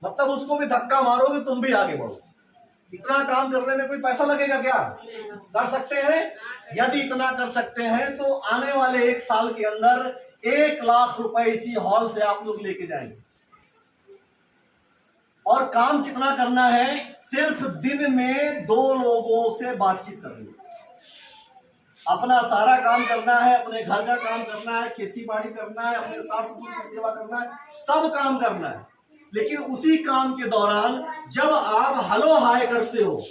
Speaker 1: मतलब उसको भी धक्का मारोगे तुम भी आगे बढ़ो। इतना काम करने में कोई पैसा लगेगा क्या? कर सकते हैं? यदि इतना कर सकते हैं तो आने वाले 1 साल के अंदर 1 लाख रुपए इसी हॉल से आप लोग लेके जाएंगे। और काम कितना करना है? सिर्फ दिन में 2 लोगों से बातचीत करनी है। अपना सारा काम करना है, अपने घर का काम करना है, खेती बाड़ी करना है, अपने सास ससुर की सेवा करना है, सब काम करना है। लेकिन उसी काम के दौरान जब आप हेलो हाय करते हो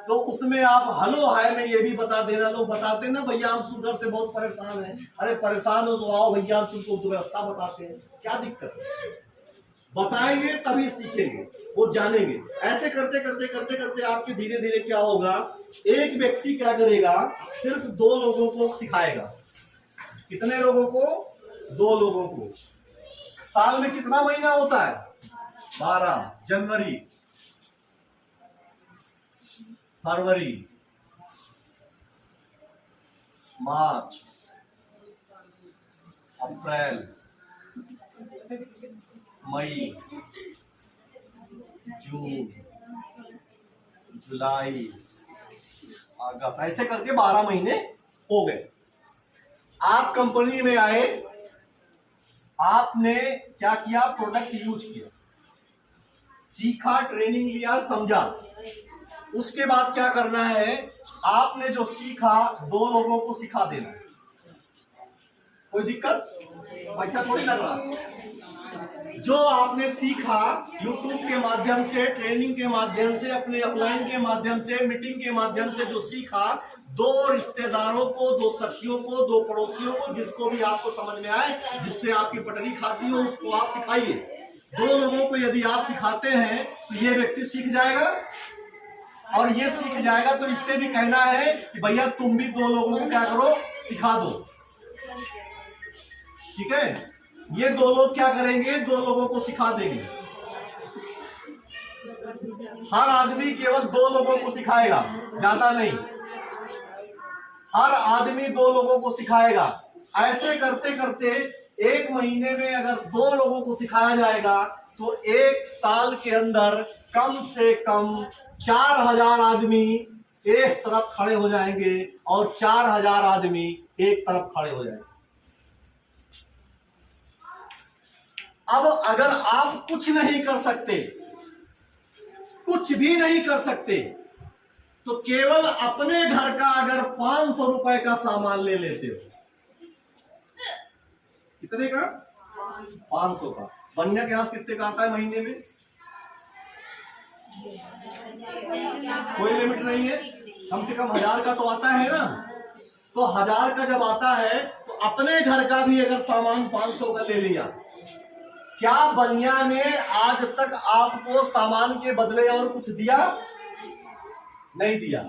Speaker 1: तो उसमें आप हेलो हाय में ये भी बता देना। लोग बताते ना भैया हम शुगर से बहुत परेशान हैं। अरे परेशान हो तो आओ भैया तुमको व्यवस्था बताते हैं, क्या दिक्कत है? बताएंगे तभी सीखेंगे, वो जानेंगे। ऐसे करते करते करते करते आपके धीरे धीरे क्या होगा? एक व्यक्ति क्या करेगा? सिर्फ 2 लोगों को सिखाएगा। कितने लोगों को? 2 लोगों को। साल में कितना महीना होता है? 12। जनवरी, फरवरी, मार्च, अप्रैल, मई, जून, जुलाई, अगस्त, ऐसे करके 12 महीने हो गए। आप कंपनी में आए, आपने क्या किया? प्रोडक्ट यूज किया, सीखा, ट्रेनिंग लिया, समझा। उसके बाद क्या करना है? आपने जो सीखा 2 लोगों को सिखा देना। कोई दिक्कत? अच्छा थोड़ी लग रहा। जो आपने सीखा YouTube के माध्यम से, ट्रेनिंग के माध्यम से, अपने अपलाइन के माध्यम से, मीटिंग के माध्यम से जो सीखा, 2 रिश्तेदारों को, 2 सखियों को, 2 पड़ोसियों को, जिसको भी आपको समझ में आए, जिससे आपकी पटरी खाती हो, उसको आप सिखाइए। 2 लोगों को यदि आप सिखाते हैं तो ये व्यक्ति सीख जाएगा, और ये सीख जाएगा तो इससे भी कहना है कि भैया तुम भी 2 लोगों को क्या करो, सिखा दो। ठीक है, ये 2 लोग क्या करेंगे, 2 लोगों को सिखा देंगे। हर आदमी केवल 2 लोगों को सिखाएगा, ज्यादा नहीं। हर आदमी 2 लोगों को सिखाएगा। ऐसे करते करते 1 महीने में अगर 2 लोगों को सिखाया जाएगा तो 1 साल के अंदर कम से कम 4000 आदमी एक तरफ खड़े हो जाएंगे और 4000 आदमी एक तरफ खड़े हो जाएंगे। अब अगर आप कुछ नहीं कर सकते, कुछ भी नहीं कर सकते, तो केवल अपने घर का अगर 500 रुपए का सामान ले लेते हो, कितने का? 500 का। बन्या के यहाँ कितने का आता है महीने में? कोई लिमिट नहीं है, कम से कम 1000 का तो आता है ना। तो 1000 का जब आता है तो अपने घर का भी अगर सामान 500 का ले लिया, क्या बनिया ने आज तक आपको सामान के बदले और कुछ दिया? नहीं दिया।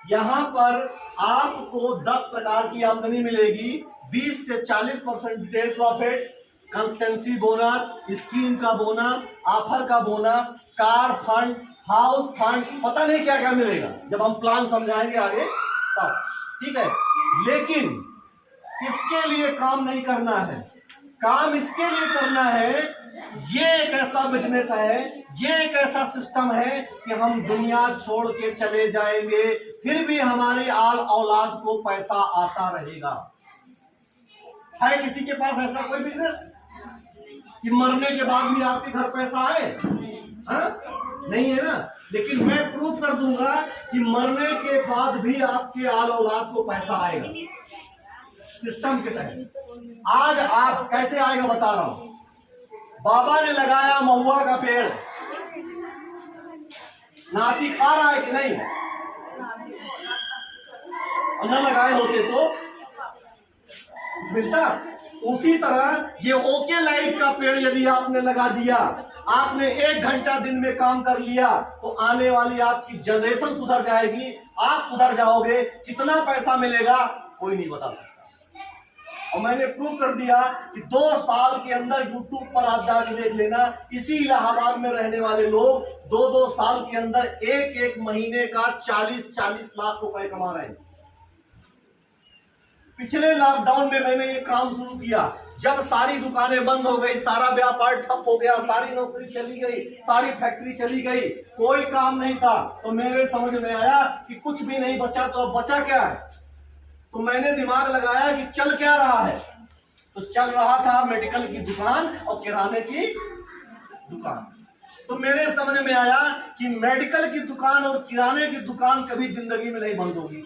Speaker 1: यहां पर आपको 10 प्रकार की आमदनी मिलेगी, 20 से 40% retail profit, consistency bonus, scheme का बोनस, ऑफर का bonus, car fund, house fund, पता नहीं क्या क्या मिलेगा, जब हम प्लान समझाएंगे आगे तब। ठीक है, लेकिन इसके लिए काम नहीं करना है। काम इसके लिए करना है, ये एक ऐसा बिजनेस है, ये एक ऐसा सिस्टम है कि हम दुनिया छोड़ के चले जाएंगे, फिर भी हमारी आल औलाद को पैसा आता रहेगा। है किसी के पास ऐसा कोई बिजनेस कि मरने के बाद भी आपके घर पैसा आए? नहीं है ना। लेकिन मैं प्रूफ कर दूंगा कि मरने के बाद भी आपके आल औलाद को पैसा आएगा, सिस्टम के तहत। आज आप कैसे आएगा बता रहा हूं। बाबा ने लगाया महुआ का पेड़, नाती खा रहा है कि नहीं? न लगाए होते तो मिलता। उसी तरह ये ओके लाइफ का पेड़ यदि आपने लगा दिया, आपने 1 घंटा दिन में काम कर लिया, तो आने वाली आपकी जनरेशन सुधर जाएगी, आप सुधर जाओगे। कितना पैसा मिलेगा कोई नहीं बता सकता। और मैंने प्रूव कर दिया कि 2 साल के अंदर YouTube पर आप जाके देख लेना, इसी इलाहाबाद में रहने वाले लोग 2-2 साल के अंदर 1-1 महीने का 40-40 लाख रुपए कमा रहे हैं। पिछले लॉकडाउन में मैंने ये काम शुरू किया, जब सारी दुकानें बंद हो गई, सारा व्यापार ठप हो गया, सारी नौकरी चली गई, सारी फैक्ट्री चली गई, कोई काम नहीं था, तो मेरे समझ में आया कि कुछ भी नहीं बचा, तो अब बचा क्या है? तो मैंने दिमाग लगाया कि चल क्या रहा है। तो चल रहा था मेडिकल की दुकान और किराने की दुकान। तो मेरे समझ में आया कि मेडिकल की दुकान और किराने की दुकान कभी जिंदगी में नहीं बंद होगी।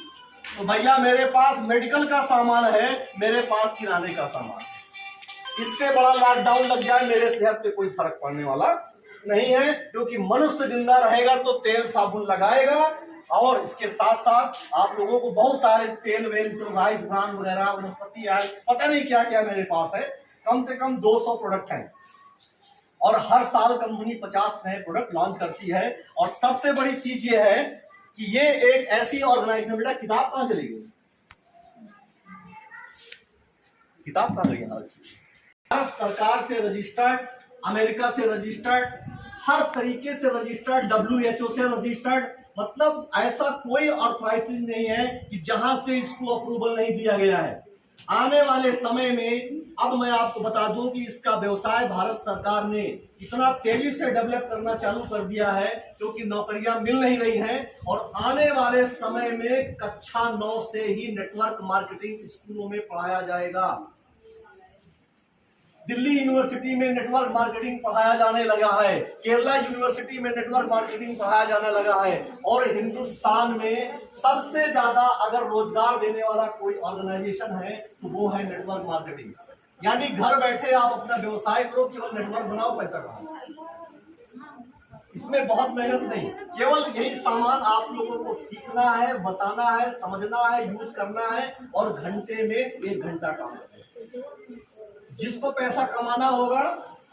Speaker 1: तो भैया मेरे पास मेडिकल का सामान है, मेरे पास किराने का सामान, इससे बड़ा लॉकडाउन लग जाए मेरे सेहत पे कोई फर्क पड़ने वाला नहीं है, क्योंकि मनुष्य जिंदा रहेगा तो तेल साबुन लगाएगा। और इसके साथ साथ आप लोगों को बहुत सारे तेल वेल, राइस ब्रांड वगैरह, वनस्पति आयल, पता नहीं क्या क्या मेरे पास है, कम से कम 200 प्रोडक्ट हैं। और हर साल कंपनी 50 नए प्रोडक्ट लॉन्च करती है। और सबसे बड़ी चीज ये है कि ये एक ऐसी ऑर्गेनाइजेशन, बेटा किताब कहां चली गई? किताब कहां गई? भारत सरकार से रजिस्टर्ड, अमेरिका से रजिस्टर्ड, हर तरीके से रजिस्टर्ड, WHO से रजिस्टर्ड, मतलब ऐसा कोई ऑथराइटी नहीं है कि जहां से इसको अप्रूवल नहीं दिया गया है। आने वाले समय में अब मैं आपको बता दूं कि इसका व्यवसाय भारत सरकार ने इतना तेजी से डेवलप करना चालू कर दिया है, क्योंकि नौकरियां मिल नहीं रही हैं। और आने वाले समय में कक्षा 9 से ही नेटवर्क मार्केटिंग स्कूलों में पढ़ाया जाएगा। दिल्ली यूनिवर्सिटी में नेटवर्क मार्केटिंग पढ़ाया जाने लगा है, केरला यूनिवर्सिटी में नेटवर्क मार्केटिंग पढ़ाया जाने लगा है। और हिंदुस्तान में सबसे ज्यादा अगर रोजगार देने वाला कोई ऑर्गेनाइजेशन है तो वो है नेटवर्क मार्केटिंग। यानी घर बैठे आप अपना व्यवसाय करो, केवल नेटवर्क बनाओ, पैसा कमाओ। इसमें बहुत मेहनत नहीं, केवल यही सामान आप लोगों को सीखना है, बताना है, समझना है, यूज करना है और घंटे में 1 घंटा काम करना है। जिसको पैसा कमाना होगा,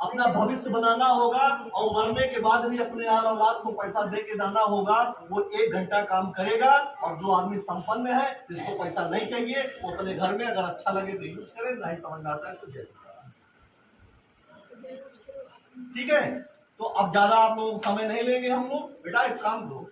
Speaker 1: अपना भविष्य बनाना होगा और मरने के बाद भी अपने औलाद को पैसा दे के जाना होगा, वो 1 घंटा काम करेगा। और जो आदमी संपन्न है, जिसको पैसा नहीं चाहिए, वो अपने घर में अगर अच्छा लगे तो यूज करे, नहीं समझ में आता है तो जैसे। ठीक है, तो अब ज्यादा आप लोग समय नहीं लेंगे हम लोग। बेटा एक काम करो,